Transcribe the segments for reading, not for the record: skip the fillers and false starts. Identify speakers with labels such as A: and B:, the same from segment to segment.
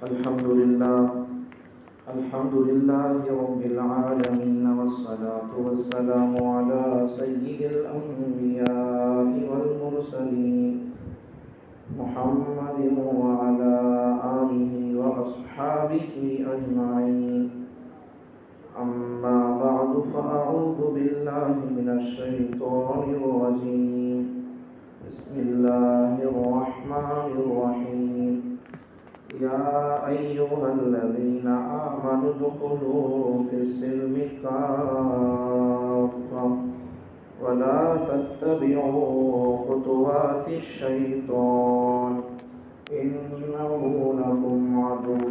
A: الحمد لله رب العالمين، والصلاة والسلام على سيد الأنبياء والمرسلين محمد وعلى آله وأصحابه أجمعين. أما بعد، فأعوذ بالله من الشيطان الرجيم. بسم الله الرحمن الرحيم. يا أيها الذين آمنوا ادخلوا في السلم كافة ولا تتبعوا خطوات الشيطان إنه لكم عدو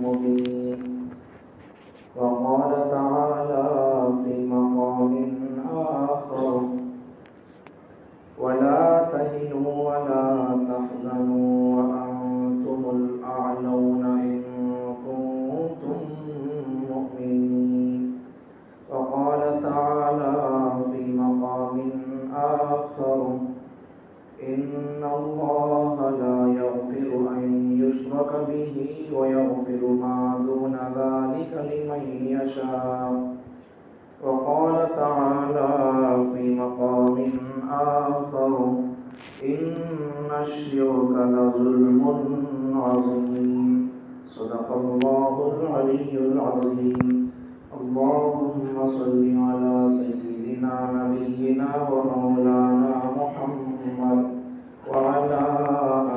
A: مبين. وقال تعالى في مقام آخر: ولا تهنوا ولا تحزنوا وأنتم الأعلون إن كنتم مؤمنين. وقال تعالى في مقام آخر: إن الله لا يغفر أن يشرك به ويغفر ما دون ذلك لمن يشاء. وقال تعالى في مقام آخر: إن الشرك لظلم عظيم. صدق الله العلي العظيم. اللهم صل على سيدنا نبينا ومولانا محمد وعلى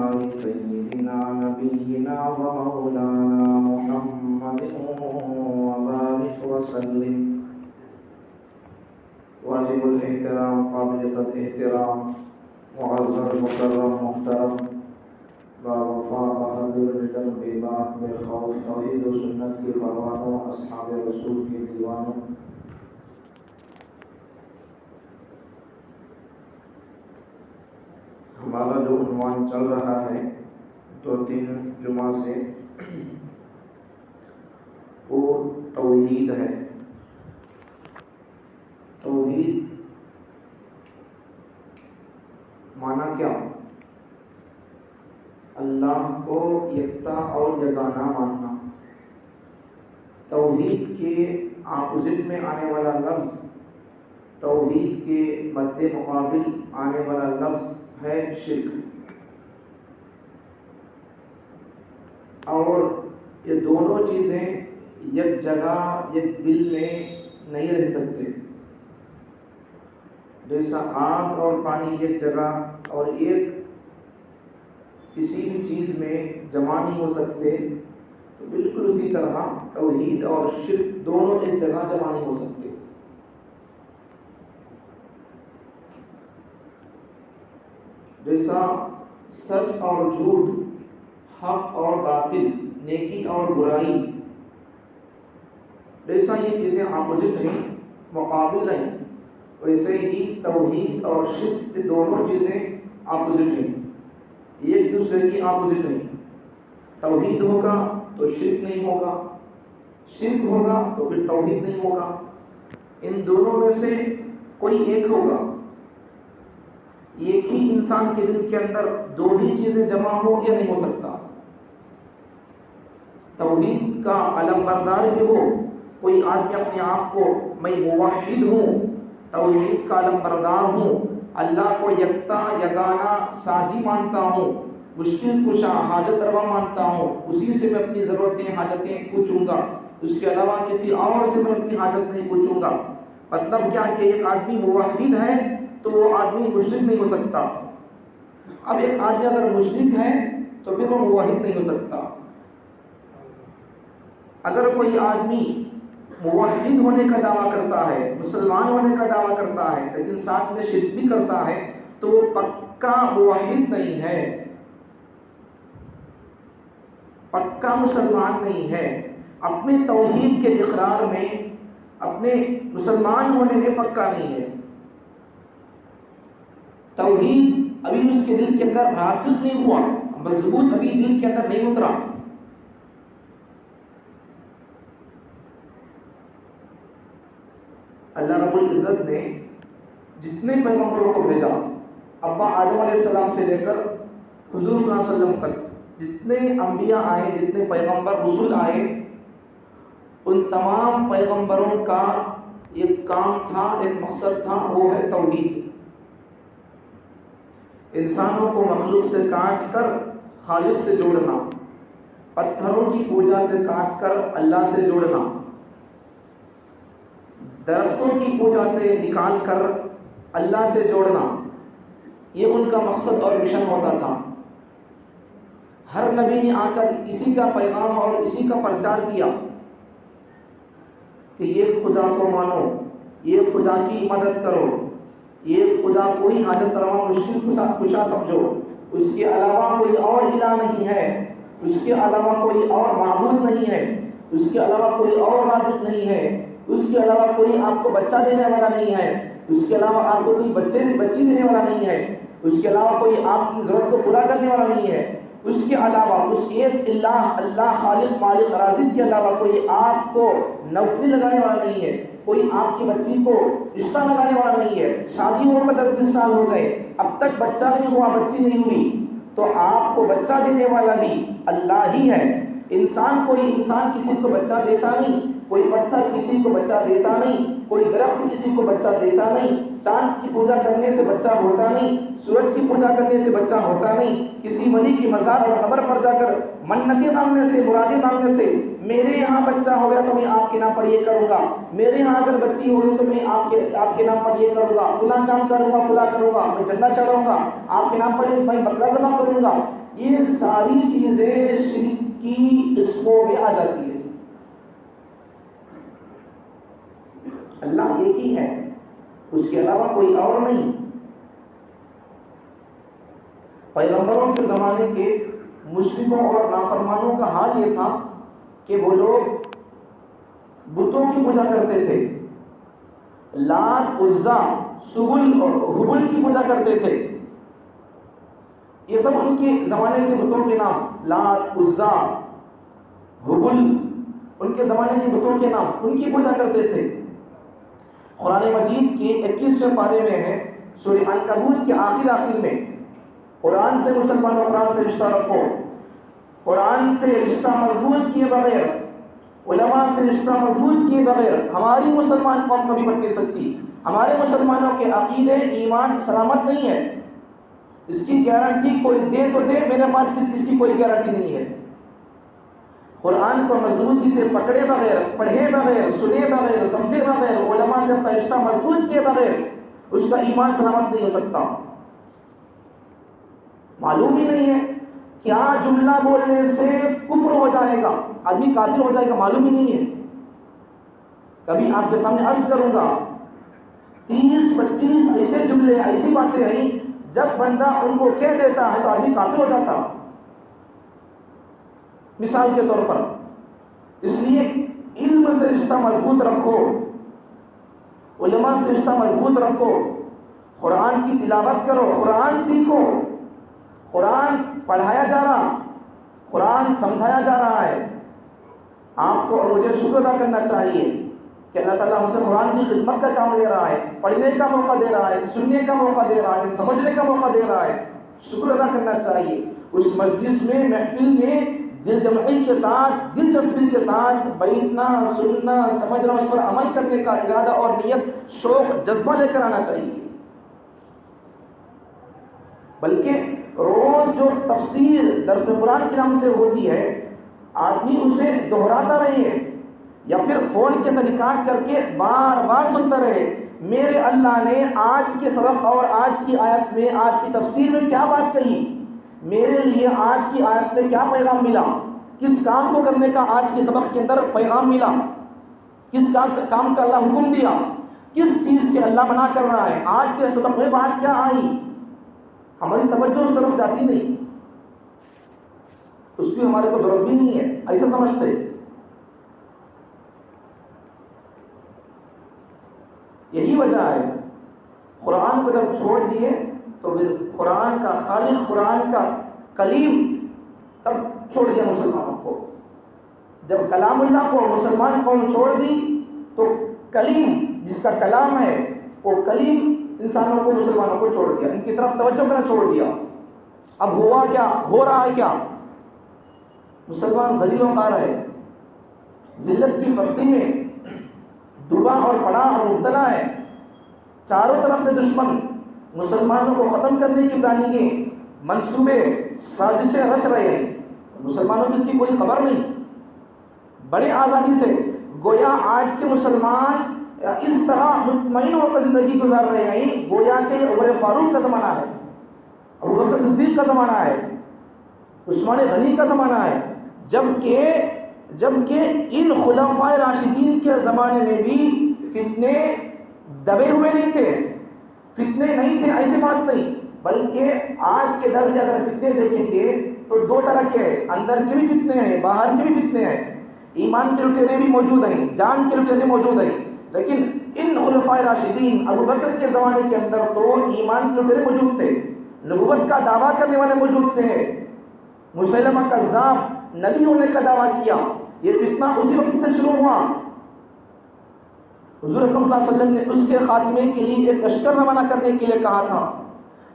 A: آل سيدنا نبينا ومولانا محمد وبارك وسلم. واجب الاحترام، قابل صد احترام، معزز مکرم محترم، باوفا بہادر نڈر بے باک بے خوف توحید و سنت کے پروانوں، اصحاب رسول کے دیوانوں، ہمارا جو عنوان چل رہا ہے 2-3 جمعہ سے، وہ توحید ہے. توحید معنی کیا؟ اللہ کو یکتا اور یگانہ ماننا. توحید کے اپوزٹ میں آنے والا لفظ، توحید کے مد مقابل آنے والا لفظ ہے شرک. اور یہ دونوں چیزیں یک جگہ یک دل میں نہیں رہ سکتے. جیسا آگ اور پانی ایک جگہ اور ایک کسی بھی چیز میں جمع نہیں ہو سکتے، تو بالکل اسی طرح توحید اور شرک دونوں ایک جگہ جمع نہیں ہو سکتے. جیسا سچ اور جھوٹ، حق اور باطل، نیکی اور برائی، جیسا یہ چیزیں اپوزٹ ہیں، مقابل ہیں، ویسے ہی توحید اور شرک یہ دونوں چیزیں اپوزٹ ہیں، ایک دوسرے کی اپوزٹ ہیں. توحید ہوگا تو شرک نہیں ہوگا، شرک ہوگا تو پھر توحید نہیں ہوگا. ان دونوں میں سے کوئی ایک ہوگا. ایک ہی انسان کے دل کے اندر دو ہی چیزیں جمع ہو یا نہیں ہو سکتا. توحید کا علمبردار بھی ہو کوئی آدمی اپنے آپ کو میں موحد ہوں، توحید کا علمبردار ہوں، اللہ کو یکتا یگانہ ساجی مانتا ہوں، مشکل کشا حاجت روا مانتا ہوں، اسی سے میں اپنی ضرورتیں حاجتیں پوچھوں گا، اس کے علاوہ کسی اور سے میں اپنی حاجت نہیں پوچھوں گا. مطلب کیا کہ ایک آدمی موحد ہے تو وہ آدمی مشرک نہیں ہو سکتا. اب ایک آدمی اگر مشرک ہے تو پھر وہ موحد نہیں ہو سکتا. اگر کوئی آدمی موحد ہونے کا دعویٰ کرتا ہے، مسلمان ہونے کا دعویٰ کرتا ہے، لیکن ساتھ میں شرک بھی کرتا ہے، تو وہ پکا موحد نہیں ہے، پکا مسلمان نہیں ہے. اپنے توحید کے اقرار میں، اپنے مسلمان ہونے میں پکا نہیں ہے. توحید ابھی اس کے دل کے اندر راسخ نہیں ہوا، مضبوط ابھی دل کے اندر نہیں اترا. اللہ رب العزت نے جتنے پیغمبروں کو بھیجا، ابا آدم علیہ السلام سے لے کر حضور صلی اللہ علیہ وسلم تک جتنے انبیاء آئے، جتنے پیغمبر رسول آئے، ان تمام پیغمبروں کا ایک کام تھا، ایک مقصد تھا، وہ ہے توحید۔ انسانوں کو مخلوق سے کاٹ کر خالق سے جوڑنا، پتھروں کی پوجا سے کاٹ کر اللہ سے جوڑنا، درختوں کی پوجا سے نکال کر اللہ سے جوڑنا، یہ ان کا مقصد اور مشن ہوتا تھا۔ ہر نبی نے آ کر اسی کا پیغام اور اسی کا پرچار کیا کہ یہ خدا کو مانو، یہ خدا کی مدد کرو، یہ خدا کوئی حاجت روا مشکل کشا سمجھو، اس کے علاوہ کوئی اور الہ نہیں ہے، اس کے علاوہ کوئی اور معبود نہیں ہے، اس کے علاوہ کوئی اور رازق نہیں ہے، اس کے علاوہ کوئی آپ کو بچہ دینے والا نہیں ہے، اس کے علاوہ آپ کو کوئی بچی دینے والا نہیں ہے، اس کے علاوہ کوئی آپ کی ضرورت کو پورا کرنے والا نہیں ہے، اس کے علاوہ اس ایک اللہ خالق مالک رازق کے علاوہ کوئی آپ کو نوکری لگانے والا نہیں ہے، کوئی آپ کی بچی کو رشتہ لگانے والا نہیں ہے۔ شادی ہو کر 10-20 سال ہو گئے، اب تک بچہ نہیں ہوا، بچی نہیں ہوئی، تو آپ کو بچہ دینے والا بھی اللہ ہی ہے۔ کوئی انسان کسی کو بچہ دیتا نہیں، کوئی پتھر کسی کو بچہ دیتا نہیں، کوئی درخت کسی کو بچہ دیتا نہیں، چاند کی پوجا کرنے سے بچہ ہوتا نہیں، سورج کی پوجا کرنے سے بچہ ہوتا نہیں، کسی ولی کی مزار اور قبر پر جا کر منتیں مانگنے سے، مرادیں مانگنے سے میرے یہاں بچہ ہو گیا تو میں آپ کے نام پر یہ کروں گا، میرے یہاں اگر بچی ہوگی تو میں آپ کے نام پر یہ کروں گا، فلاں کام کروں گا، فلاں کروں گا، میں جنہ چڑھاؤں گا، آپ کے نام پر میں بکرا ذبح کروں گا، یہ ساری چیزیں شرک کی قسموں میں آ جاتی ہے۔ اللہ ایک ہی ہے، اس کے علاوہ کوئی اور نہیں۔ پیغمبروں کے زمانے کے مشرکوں اور نافرمانوں کا حال یہ تھا کہ وہ لوگ بتوں کی پوجا کرتے تھے، لات، عزا، سبل اور حبل کی پوجا کرتے تھے۔ یہ سب ان کے زمانے کے بتوں کے نام، لات، عزا، حبل، ان کے زمانے کے بتوں کے نام، ان کی پوجا کرتے تھے۔ قرآن مجید کے 21ویں پارے میں ہے، سورہ عنکبوت کے آخر میں، قرآن سے مسلمانوں قرآن سے رشتہ رکھو، قرآن سے رشتہ مضبوط کیے بغیر، علماء سے رشتہ مضبوط کیے بغیر ہماری مسلمان قوم کبھی بن نہیں سکتی۔ ہمارے مسلمانوں کے عقیدے، ایمان سلامت نہیں ہے، اس کی گارنٹی کوئی دے تو دے، میرے پاس اس کی کوئی گارنٹی نہیں ہے۔ قرآن کو مضبوطی سے پکڑے بغیر، پڑھے بغیر، سنے بغیر، سمجھے بغیر، علماء سے اپنا رشتہ مضبوط کیے بغیر اس کا ایمان سلامت نہیں ہو سکتا۔ معلوم ہی نہیں ہے کیا جملہ بولنے سے کفر ہو جائے گا، آدمی کافر ہو جائے گا، معلوم ہی نہیں ہے۔ کبھی آپ کے سامنے عرض کروں گا 30-25 ایسے جملے، ایسی باتیں ہیں جب بندہ ان کو کہہ دیتا ہے تو آدمی کافر ہو جاتا، مثال کے طور پر۔ اس لیے علم سے رشتہ مضبوط رکھو، علماء سے رشتہ مضبوط رکھو، قرآن کی تلاوت کرو، قرآن سیکھو، قرآن پڑھایا جا رہا، قرآن سمجھایا جا رہا ہے۔ آپ کو اور مجھے شکر ادا کرنا چاہیے کہ اللہ تعالیٰ ہم سے قرآن کی خدمت کا کام لے رہا ہے، پڑھنے کا موقع دے رہا ہے، سننے کا موقع دے رہا ہے، سمجھنے کا موقع دے رہا ہے، شکر ادا کرنا چاہیے۔ اس مجلس میں، محفل میں دل جمعی کے ساتھ، دلچسپی کے ساتھ بیٹھنا، سننا، سمجھنا، اس پر عمل کرنے کا ارادہ اور نیت، شوق، جذبہ لے کر آنا چاہیے۔ بلکہ روز جو تفسیر درس قرآن کے نام سے ہوتی ہے، آدمی اسے دہراتا رہے یا پھر فون کے اندر ریکارڈ کر کے بار بار سنتا رہے، میرے اللہ نے آج کے سبق اور آج کی آیت میں، آج کی تفسیر میں کیا بات کہی، میرے لیے آج کی آیت میں کیا پیغام ملا، کس کام کو کرنے کا آج کے سبق کے اندر پیغام ملا، کس کام کا اللہ حکم دیا، کس چیز سے اللہ منع کر رہا ہے، آج کے سبق میں بات کیا آئی۔ ہماری توجہ اس طرف جاتی نہیں، اس کی ہمارے کو ضرورت بھی نہیں ہے، ایسا سمجھتے۔ یہی وجہ ہے قرآن کو جب چھوڑ دیے تو پھر قرآن کا خالق، قرآن کا کلیم تب چھوڑ دیا مسلمانوں کو۔ جب کلام اللہ کو مسلمان قوم چھوڑ دی تو کلیم، جس کا کلام ہے، وہ کلیم انسانوں کو، مسلمانوں کو چھوڑ دیا، ان کی طرف توجہ کرنا چھوڑ دیا۔ اب ہوا کیا، ہو رہا ہے کیا، مسلمان ذلیل و خوار ہے، ذلت کی بستی میں ڈوبا اور پڑا اور مبتلا ہے، چاروں طرف سے دشمن مسلمانوں کو ختم کرنے کی پلاننگیں، منصوبے، سازشیں رچ رہے ہیں، مسلمانوں کی اس کی کوئی خبر نہیں۔ بڑی آزادی سے گویا آج کے مسلمان اس طرح مطمئن ہو کر زندگی گزار رہے ہیں گویا کہ یہ عمر فاروق کا زمانہ ہے، ابوبکر صدیق کا زمانہ ہے، عثمان غنی کا زمانہ ہے، جبکہ ان خلفائے راشدین کے زمانے میں بھی فتنے دبے ہوئے نہیں تھے، فتنے نہیں تھے، ایسی بات نہیں، بلکہ آج کے دور میں اگر فتنے دیکھیں گے تو دو طرح کے ہیں، اندر کے بھی فتنے ہیں، باہر کے بھی فتنے ہیں، ایمان کے لٹیرے بھی موجود ہیں، جان کے لٹیرے موجود ہیں، لیکن ان خلفائے راشدین ابوبکر کے زمانے کے اندر تو ایمان کے لٹیرے موجود تھے، نبوت کا دعویٰ کرنے والے موجود تھے، مسیلمہ کذاب نبی ہونے کا دعویٰ کیا، یہ فتنہ اسی وقت سے شروع ہوا۔ حضور اکرم صلی اللہ علیہ وسلم نے اس کے خاتمے کے لیے ایک لشکر روانہ کرنے کے لیے کہا تھا۔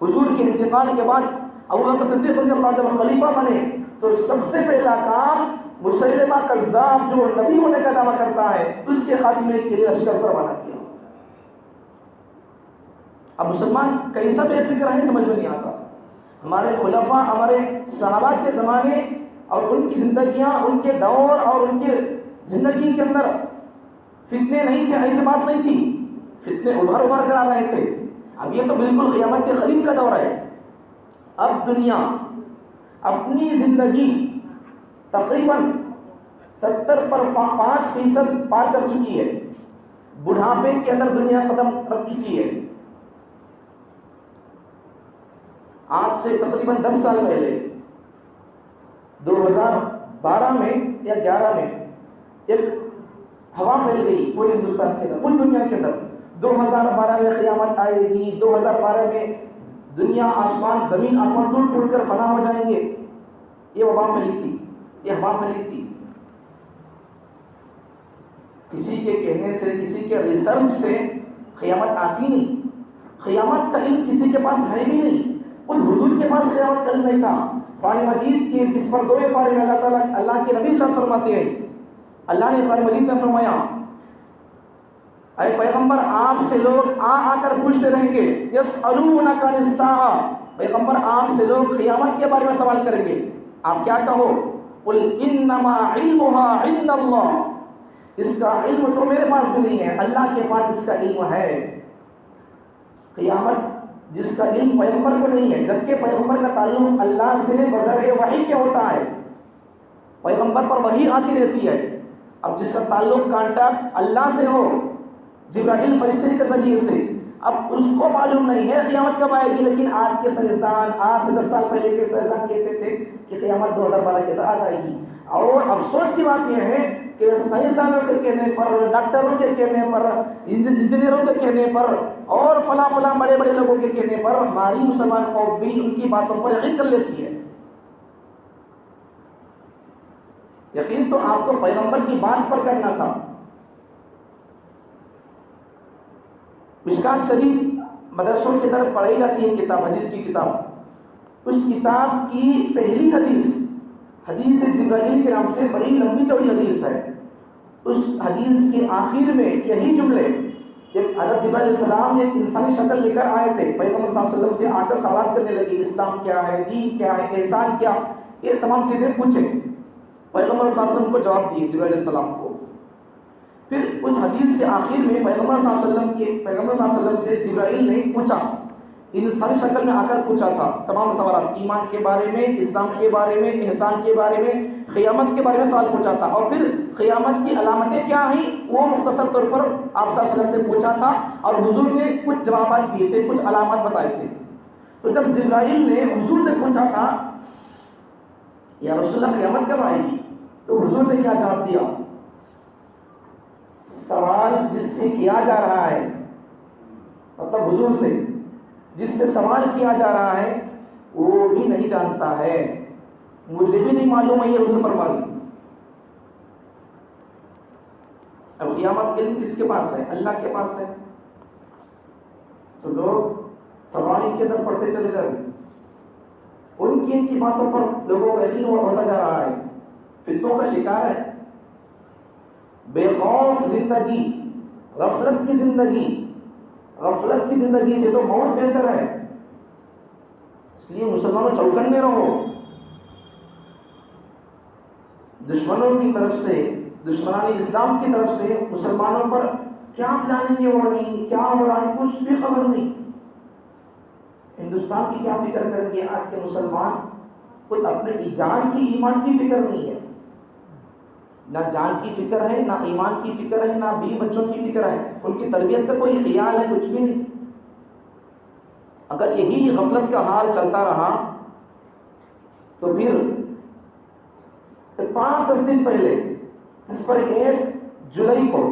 A: حضور کے انتقال کے بعد ابوبکر صدیق رضی اللہ عنہ جب خلیفہ بنے تو سب سے پہلا کام مسیلمہ کذاب جو نبی ہونے کا دعویٰ کرتا ہے اس کے خاتمے کے لیے لشکر کو روانہ کیا۔ اب مسلمان کیسا بے فکر ہے سمجھ میں نہیں آتا۔ ہمارے خلفاء، ہمارے صحابہ کے زمانے اور ان کی زندگیاں، ان کے دور اور ان کے زندگی کے اندر فتنے نہیں تھے، ایسی بات نہیں تھی، فتنے ابھر کر آ رہے تھے۔ اب یہ تو بالکل قیامت کے قریب کا دور ہے۔ اب دنیا اپنی زندگی تقریباً 70% پار کر چکی ہے، بڑھاپے کے اندر دنیا قدم رکھ چکی ہے۔ آج سے تقریباً 10 سال پہلے 2012 میں یا 11 میں ایک ہوا پھیل گئی پورے ہندوستان کے اندر، پوری دنیا کے اندر، 2012 میں قیامت آئے گی، 2012 میں دنیا زمین آسمان ٹوٹ کر فنا ہو جائیں گے، یہ وبا پھیلی تھی، یہ ہوا پھیلی تھی۔ کسی کے کہنے سے، کسی کے ریسرچ سے قیامت آتی نہیں، قیامت کا علم کسی کے پاس ہے بھی نہیں، خود حضور کے پاس قیامت کا علم نہیں تھا۔ قرآن مجید کے 22ویں پارے میں اللہ کے نبی ارشاد فرماتے ہیں، اللہ نے قرآن مجید میں فرمایا، اے پیغمبر آپ سے لوگ آ کر پوچھتے رہیں گے، یسألونک عن الساعہ، پیغمبر آپ سے لوگ قیامت کے بارے میں سوال کریں گے، آپ کیا کہو، قل انما علمها عند اللہ، اس کا علم تو میرے پاس بھی نہیں ہے، اللہ کے پاس اس کا علم ہے۔ قیامت جس کا علم پیغمبر کو نہیں ہے، جبکہ پیغمبر کا تعلق اللہ سے بذریعہ وحی کے ہوتا ہے، پیغمبر پر وحی آتی رہتی ہے۔ اب جس کا تعلق کانٹیکٹ اللہ سے ہو، جبرائیل فرشتے کے ذریعے سے، اب اس کو معلوم نہیں ہے قیامت کب آئے گی، لیکن آج کے سائنسدان، آج سے 10 سال پہلے کے سائنسدان کہتے تھے کہ قیامت 2012 کے اندر آ جائے گی۔ اور افسوس کی بات یہ ہے کہ سائنسدانوں کے کہنے پر، ڈاکٹروں کے کہنے پر، انجینئروں کے کہنے پر اور فلاں بڑے بڑے لوگوں کے کہنے پر ہماری مسلمان قوم بھی ان کی باتوں پر یقین کر لیتی ہے۔ یقین تو آپ کو پیغمبر کی بات پر کرنا تھا۔ مشکات شریف مدرسوں کی طرف پڑھائی جاتی ہے کتاب، حدیث کی کتاب، اس کتاب کی پہلی حدیث جبرائیل کے نام سے بڑی لمبی چوڑی حدیث ہے۔ اس حدیث کے آخر میں یہی جملے، جب حضرت جبرائیل علیہ السلام ایک انسانی شکل لے کر آئے تھے، پیغمبر صلی اللہ علیہ وسلم سے آ کر سوالات کرنے لگے، اسلام کیا ہے، دین کیا ہے، احسان کیا، یہ تمام چیزیں پوچھیں، پیغمبر صلی اللہ علیہ وسلم کو جواب دیے جبرائیل علیہ السلام کو۔ پھر اس حدیث کے آخر میں پیغمبر صلی اللہ علیہ وسلم سے جبرائیل نے پوچھا، انسانی شکل میں آ کر پوچھا تھا تمام سوالات، ایمان کے بارے میں، اسلام کے بارے میں، احسان کے بارے میں، قیامت کے بارے میں سوال پوچھا تھا، اور پھر قیامت کی علامتیں کیا ہیں وہ مختصر طور پر آپ صلی اللہ علیہ وسلم سے پوچھا تھا، اور حضور نے کچھ جوابات دیے تھے، کچھ علامات بتائے تھے۔ تو جب جبرائیل نے حضور سے پوچھا تھا یا رسول اللہ قیامت کب آئے گی، تو حضور نے کیا جواب دیا، سوال جس سے کیا جا رہا ہے، مطلب حضور سے جس سے سوال کیا جا رہا ہے وہ بھی نہیں جانتا ہے، مجھے بھی نہیں معلوم ہے، یہ حضور فرما رہے ہیں۔ اب قیامت کے علم کس کے پاس ہے؟ اللہ کے پاس ہے۔ تو لوگ تباہی کے اندر پڑھتے چلے جا رہے ہیں، ان کی باتوں پر لوگوں کا یقین ہوتا جا رہا ہے، فتنوں کا شکار ہے. بے خوف زندگی، غفلت کی زندگی، غفلت کی زندگی سے تو موت بہتر ہے. اس لیے مسلمانوں چوکنے رہو. دشمنوں کی طرف سے، دشمنان اسلام کی طرف سے مسلمانوں پر کیا پلاننگیں ہو رہی، کیا ہو رہا ہے، کچھ بھی خبر نہیں. ہندوستان کی کیا فکر کریں گے آج کے مسلمان؟ خود اپنے جان کی، ایمان کی فکر نہیں ہے. نہ جان کی فکر ہے، نہ ایمان کی فکر ہے، نہ بیوی بچوں کی فکر ہے. ان کی تربیت کا کوئی خیال ہے، کچھ بھی نہیں. اگر یہی غفلت کا حال چلتا رہا تو پھر 5-10 دن پہلے اس پر 1 جولائی کو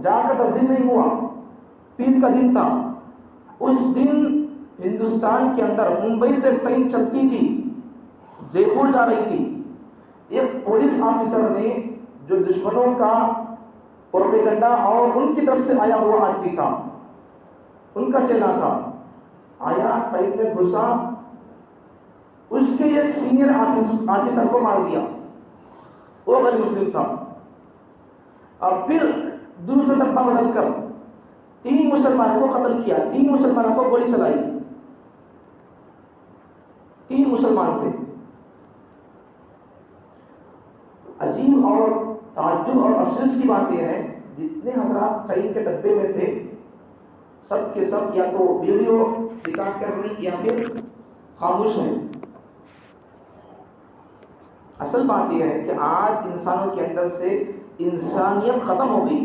A: جا کر 10 دن نہیں ہوا، پیر کا دن تھا. اس دن ہندوستان کے اندر ممبئی سے ٹرین چلتی تھی، جے پور جا رہی تھی. ایک پولیس آفیسر نے، جو دشمنوں کا پروپیگنڈا اور ان کی طرف سے آیا ہوا آدمی تھا، ان کا چیلا تھا، آیا ٹرین میں گھسا، اس کے ایک سینئر آفیسر کو مار دیا. وہ غیر مسلم تھا. اور پھر دوسرا ڈبہ بدل کر 3 مسلمانوں کو قتل کیا. 3 مسلمانوں کو گولی چلائی. 3 مسلمان تھے. عجیب اور تعجب اور افسوس کی بات یہ ہے، جتنے حضرات ٹرین کے ڈبے میں تھے سب کے سب یا تو ویڈیو ریکارڈ کر رہی یا پھر خاموش ہیں. اصل بات یہ ہے کہ آج انسانوں کے اندر سے انسانیت ختم ہو گئی.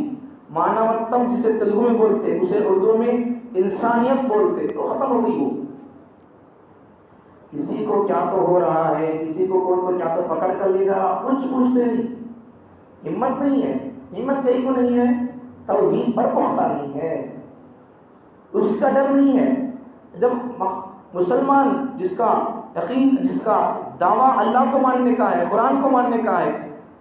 A: مانوتم جسے تیلگو میں بولتے، اسے اردو میں انسانیت بولتے، تو ختم ہو گئی. وہ کسی کو کیا تو ہو رہا ہے، کسی کو کون تو کیا تو پکڑ کر لے جا رہا، کچھ پوچھتے نہیں. ہمت نہیں ہے. ہمت کہیں کو نہیں ہے، توحید پر پختہ نہیں ہے، اس کا ڈر نہیں ہے. جب مسلمان جس کا یقین، جس کا دعویٰ اللہ کو ماننے کا ہے، قرآن کو ماننے کا ہے،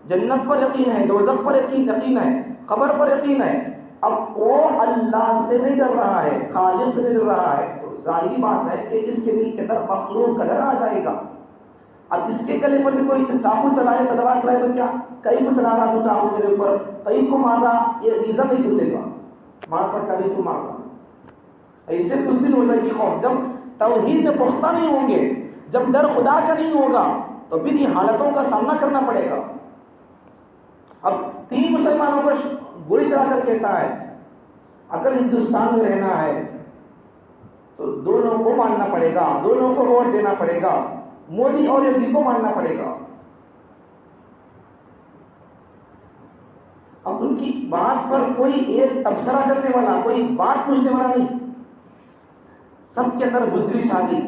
A: جنت پر یقین ہے، دوزخ پر یقین ہے، قبر پر یقین ہے، اب وہ اللہ سے نہیں ڈر رہا ہے، خالق سے نہیں ڈر رہا ہے، تو ظاہری بات ہے کہ اس کے دل کے اندر مخلوق کا ڈر آ جائے گا. اب اس کے گلے پر بھی کوئی چاقو چلائے، تلوار چلائے تو کیا، کئی کو چلا رہا تو چاقو میرے اوپر، کئی کو مار رہا، یہ ریزن نہیں پوچھے گا، مارتا کبھی تو مارتا. ایسے کچھ دن ہو جائے گی قوم جب توحید میں پختہ نہیں ہوں گے، جب ڈر خدا کا نہیں ہوگا، تو پھر یہ حالتوں کا سامنا کرنا پڑے گا. اب 3 مسلمانوں کو گولی چلا کر کہتا ہے اگر ہندوستان میں رہنا ہے تو دونوں کو ماننا پڑے گا، دونوں کو ووٹ دینا پڑے گا، مودی اور یوگی کو ماننا پڑے گا. اب ان کی بات پر کوئی ایک تبصرہ کرنے والا، کوئی بات پوچھنے والا نہیں. سب کے اندر بزدلی چھا گئی،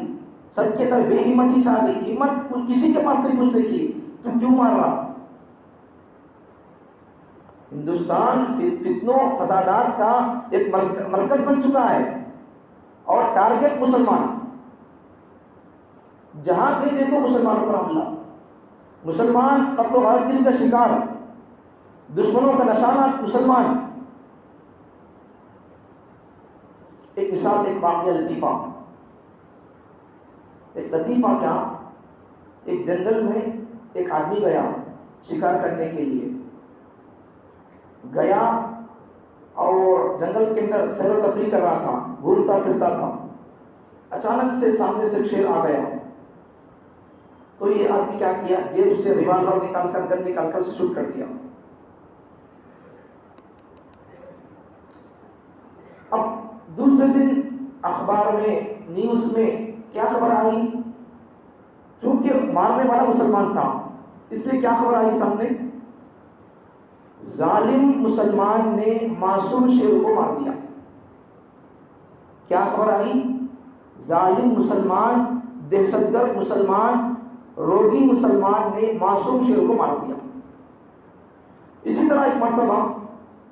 A: سب کے اندر بے ہمتی چھا گئی. ہمت کسی کے پاس نہیں پوچھنے کی تو کیوں مار رہا. ہندوستان فتنوں فسادات کا ایک مرکز بن چکا ہے اور ٹارگٹ مسلمان. جہاں کہیں دیکھو مسلمانوں پر حملہ، مسلمان قتل و غارت گری کا شکار، دشمنوں کا نشانہ مسلمان. ایک مثال، ایک واقعہ لطیفہ کیا، ایک جنگل میں ایک آدمی گیا شکار کرنے کے لیے، گیا اور جنگل کے اندر سیر و تفریح کر رہا تھا، گھومتا پھرتا تھا. اچانک سے سامنے سے شیر آ گیا. تو یہ آدمی کیا کیا، جیب سے ریوالور نکال کر، گن نکال کر اسے شوٹ کر دیا. اب دوسرے دن اخبار میں، نیوز میں کیا خبر آئی، چونکہ مارنے والا مسلمان تھا اس لیے کیا خبر آئی سامنے، ظالم مسلمان نے معصوم شیر کو مار دیا. کیا خبر آئی، ظالم مسلمان، دہشت گرد مسلمان، روگی مسلمان نے معصوم شیر کو مار دیا. اسی طرح ایک مرتبہ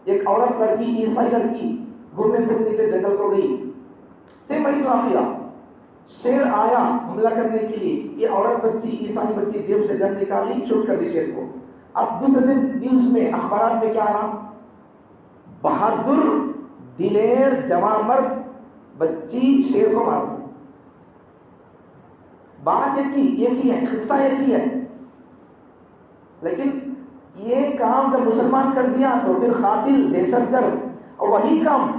A: ایک عورت لڑکی، عیسائی لڑکی گھومنے پھرنے کے جنگل کو گئی. سیم ایسا واقعہ، شیر آیا حملہ کرنے کے لیے، یہ عورت بچی، عیسائی بچی جیب سے گن نکالی، شوٹ کر دی شیر کو. اب دوسرے دن نیوز میں، اخبارات میں کیا آ رہا، بہادر دلیر جوان مرد بچی شیر کو مار دی. بات ایک ہی ہے، قصہ ایک ہی ہے، لیکن یہ کام جب مسلمان کر دیا تو پھر قاتل، دہشت گرد، اور وہی کام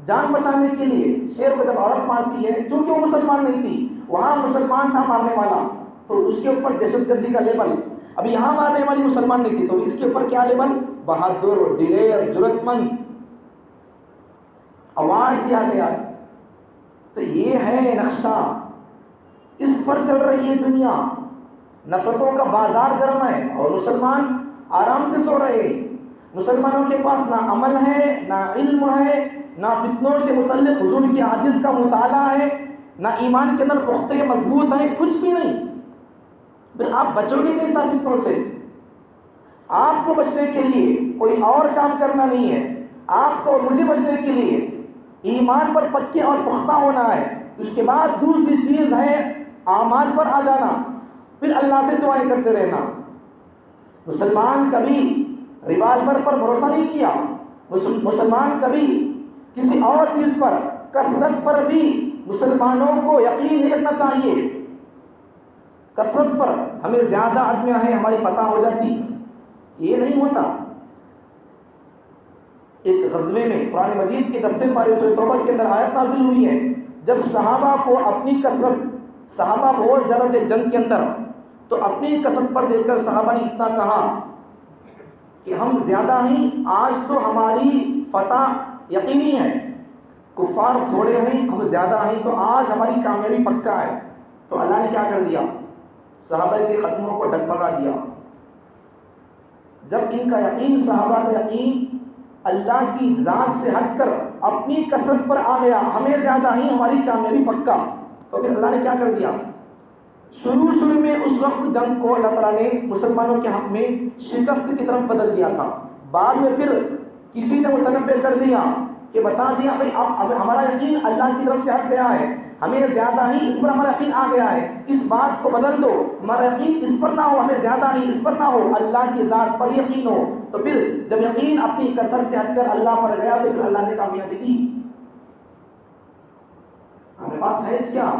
A: جان بچانے کے لیے شیر کو جب عورت مارتی ہے، چونکہ وہ مسلمان نہیں تھی، وہاں مسلمان تھا مارنے والا تو اس کے اوپر دہشت گردی کا لیبل، اب یہاں مارنے والی مسلمان نہیں تھی تو اس کے اوپر کیا لیبل؟ بہادر، دلیر، جرأت مند، اوارڈ دیا گیا۔ تو یہ ہے نقشہ، اس پر چل رہی ہے دنیا، نفرتوں کا بازار گرم ہے اور مسلمان آرام سے سو رہے ہیں۔ مسلمانوں کے پاس نہ عمل ہے، نہ علم ہے، نہ فتنوں سے متعلق حضور کی حدیث کا مطالعہ ہے، نہ ایمان کے اندر پختہ مضبوط ہے، کچھ بھی نہیں۔ پھر آپ بچو گے کیسا فتنوں سے؟ آپ کو بچنے کے لیے کوئی اور کام کرنا نہیں ہے، آپ کو اور مجھے بچنے کے لیے ایمان پر پکے اور پختہ ہونا ہے۔ اس کے بعد دوسری چیز ہے اعمال پر آ جانا، پھر اللہ سے دعائیں کرتے رہنا۔ مسلمان کبھی ریوالور پر بھروسہ نہیں کیا، مسلمان کبھی کسی اور چیز پر، کثرت پر بھی مسلمانوں کو یقین نہیں رکھنا چاہیے۔ کثرت پر ہمیں زیادہ آدمیاں ہیں ہماری فتح ہو جاتی، یہ نہیں ہوتا۔ ایک غزوے میں قرآن مجید کے 10 پارے سورہ توبہ کے اندر آیت نازل ہوئی ہے، جب صحابہ کو اپنی کثرت، صحابہ بہت زیادہ تھے جنگ کے اندر، تو اپنی کثرت پر دیکھ کر صحابہ نے اتنا کہا کہ ہم زیادہ ہیں، آج تو ہماری فتح یقینی ہے، کفار تھوڑے ہیں ہم زیادہ ہیں تو آج ہماری کامیابی پکا ہے۔ تو اللہ نے کیا کر دیا؟ صحابہ کے ختموں کو ڈگمگا دیا۔ جب ان کا یقین، صحابہ کا یقین اللہ کی ذات سے ہٹ کر اپنی کثرت پر آ گیا، ہمیں زیادہ ہی ہماری کامیابی پکا، تو پھر اللہ نے کیا کر دیا؟ شروع میں اس وقت جنگ کو اللہ تعالیٰ نے مسلمانوں کے حق میں شکست کی طرف بدل دیا تھا، بعد میں پھر کسی نے متنبع کر دیا کہ بتا دیا بھائی اب ہمارا یقین اللہ کی طرف سے ہٹ گیا ہے، ہمیں زیادہ ہی اس پر ہمارا یقین آ گیا ہے، اس بات کو بدل دو، ہمارا یقین اس پر نہ ہو، ہمیں زیادہ ہی اس پر نہ ہو، اللہ کی ذات پر یقین ہو۔ تو پھر جب یقین اپنی کثرت سے ہٹ کر اللہ پر گیا تو پھر اللہ نے کامیابی دی۔ ہمارے پاس ہے کیا؟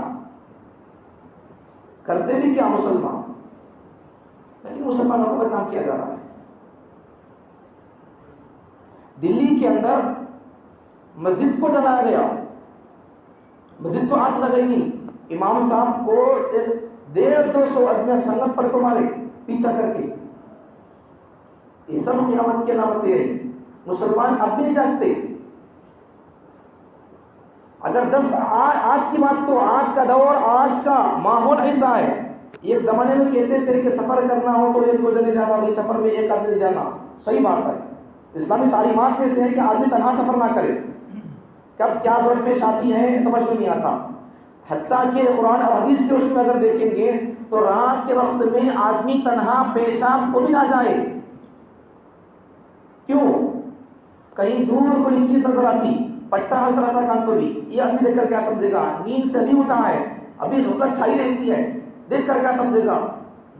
A: کرتے بھی کیا مسلمان؟ لیکن مسلمانوں کو بدنام کیا جا رہا ہے۔ دلی کے اندر مسجد کو جلایا گیا، مسجد کو آگ لگائی گئی، امام صاحب کو 150-200 آدمی سنگت پر کو مارے پیچھا کر کے۔ یہ سب قیامت کی علامتیں ہیں۔ مسلمان اب بھی نہیں جانتے۔ اگر آج کی بات تو آج کا دور، آج کا ماحول ایسا ہے، ایک زمانے میں کہتے تھے کہ سفر کرنا ہو تو 1-2 جنے جانا، بھائی سفر میں ایک آدمی جانا، صحیح بات ہے، اسلامی تعلیمات میں سے ہے کہ آدمی تنہا سفر نہ کرے، کب کیا ضرورت میں شادی ہے سمجھ میں نہیں آتا۔ حتیٰ کہ قرآن اور حدیث کی روشنی میں اگر دیکھیں گے تو رات کے وقت میں آدمی تنہا پیشاب کو بھی نہ جائے، کیوں؟ کہیں دور کوئی چیز نظر آتی، پٹا ہلتا رہتا کان تو بھی، یہ آدمی دیکھ کر کیا سمجھے گا؟ نیند سے ابھی اٹھا ہے، ابھی غفلت چھائی رہتی ہے، دیکھ کر کیا سمجھے گا؟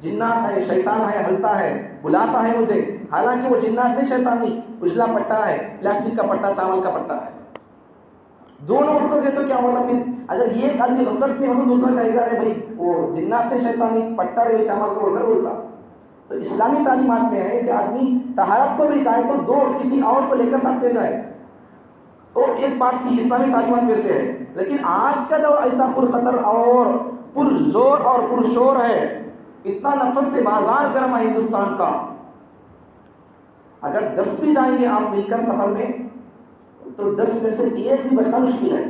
A: جنات ہے، شیطان ہے، ہلتا ہے، بلاتا ہے مجھے، حالانکہ وہ جنات نہیں، شیطان نہیں، اجلا پٹا ہے، پلاسٹک کا پٹا، چاول کا پٹا ہے۔ دونوں اٹھ کر گئے تو کیا ہوتا؟ پھر اگر یہ آدمی غفلت میں ہو تو دوسرا کہے گا ارے بھائی وہ جنات نے، شیطان نہیں، پٹا رہے چاول کا اٹھ کر بولتا۔ تو اسلامی تعلیمات میں ہے کہ آدمی طہارت کو بھی جائے تو 2 کسی اور کو لے کر ساتھ پہ جائے، تو ایک بات تھی اسلامی تعلیمات میں سے ہے۔ لیکن آج کا دور ایسا پرخطر اور پرزور اور پرشور ہے، اتنا نفس سے بازار گرم ہے ہندوستان کا، اگر 10 بھی جائیں گے آپ مل کر سفر میں تو 10 میں سے 1 بھی بچنا مشکل ہے،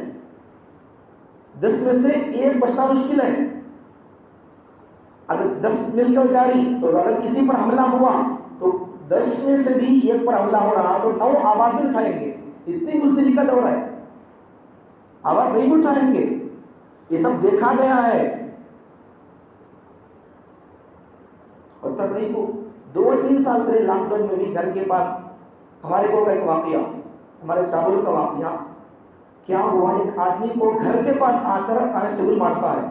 A: 10 میں سے 1 بچنا مشکل ہے۔ اگر 10 مل کر جا رہی تو اگر کسی پر حملہ ہوا تو 10 میں سے بھی 1 پر حملہ ہو رہا تو 9 آواز نہیں اٹھائیں گے، اتنی بزدلی کا دور ہے، آواز نہیں اٹھائیں گے۔ یہ سب دیکھا گیا ہے۔ اور تقریباً کو 2-3 سال پہلے لاک ڈاؤن میں بھی گھر کے پاس ہمارے کو ایک واقعہ، ہمارے چاول کا واقعہ کیا ہوا، ایک آدمی کو گھر کے پاس آ کر کانسٹیبل مارتا ہے،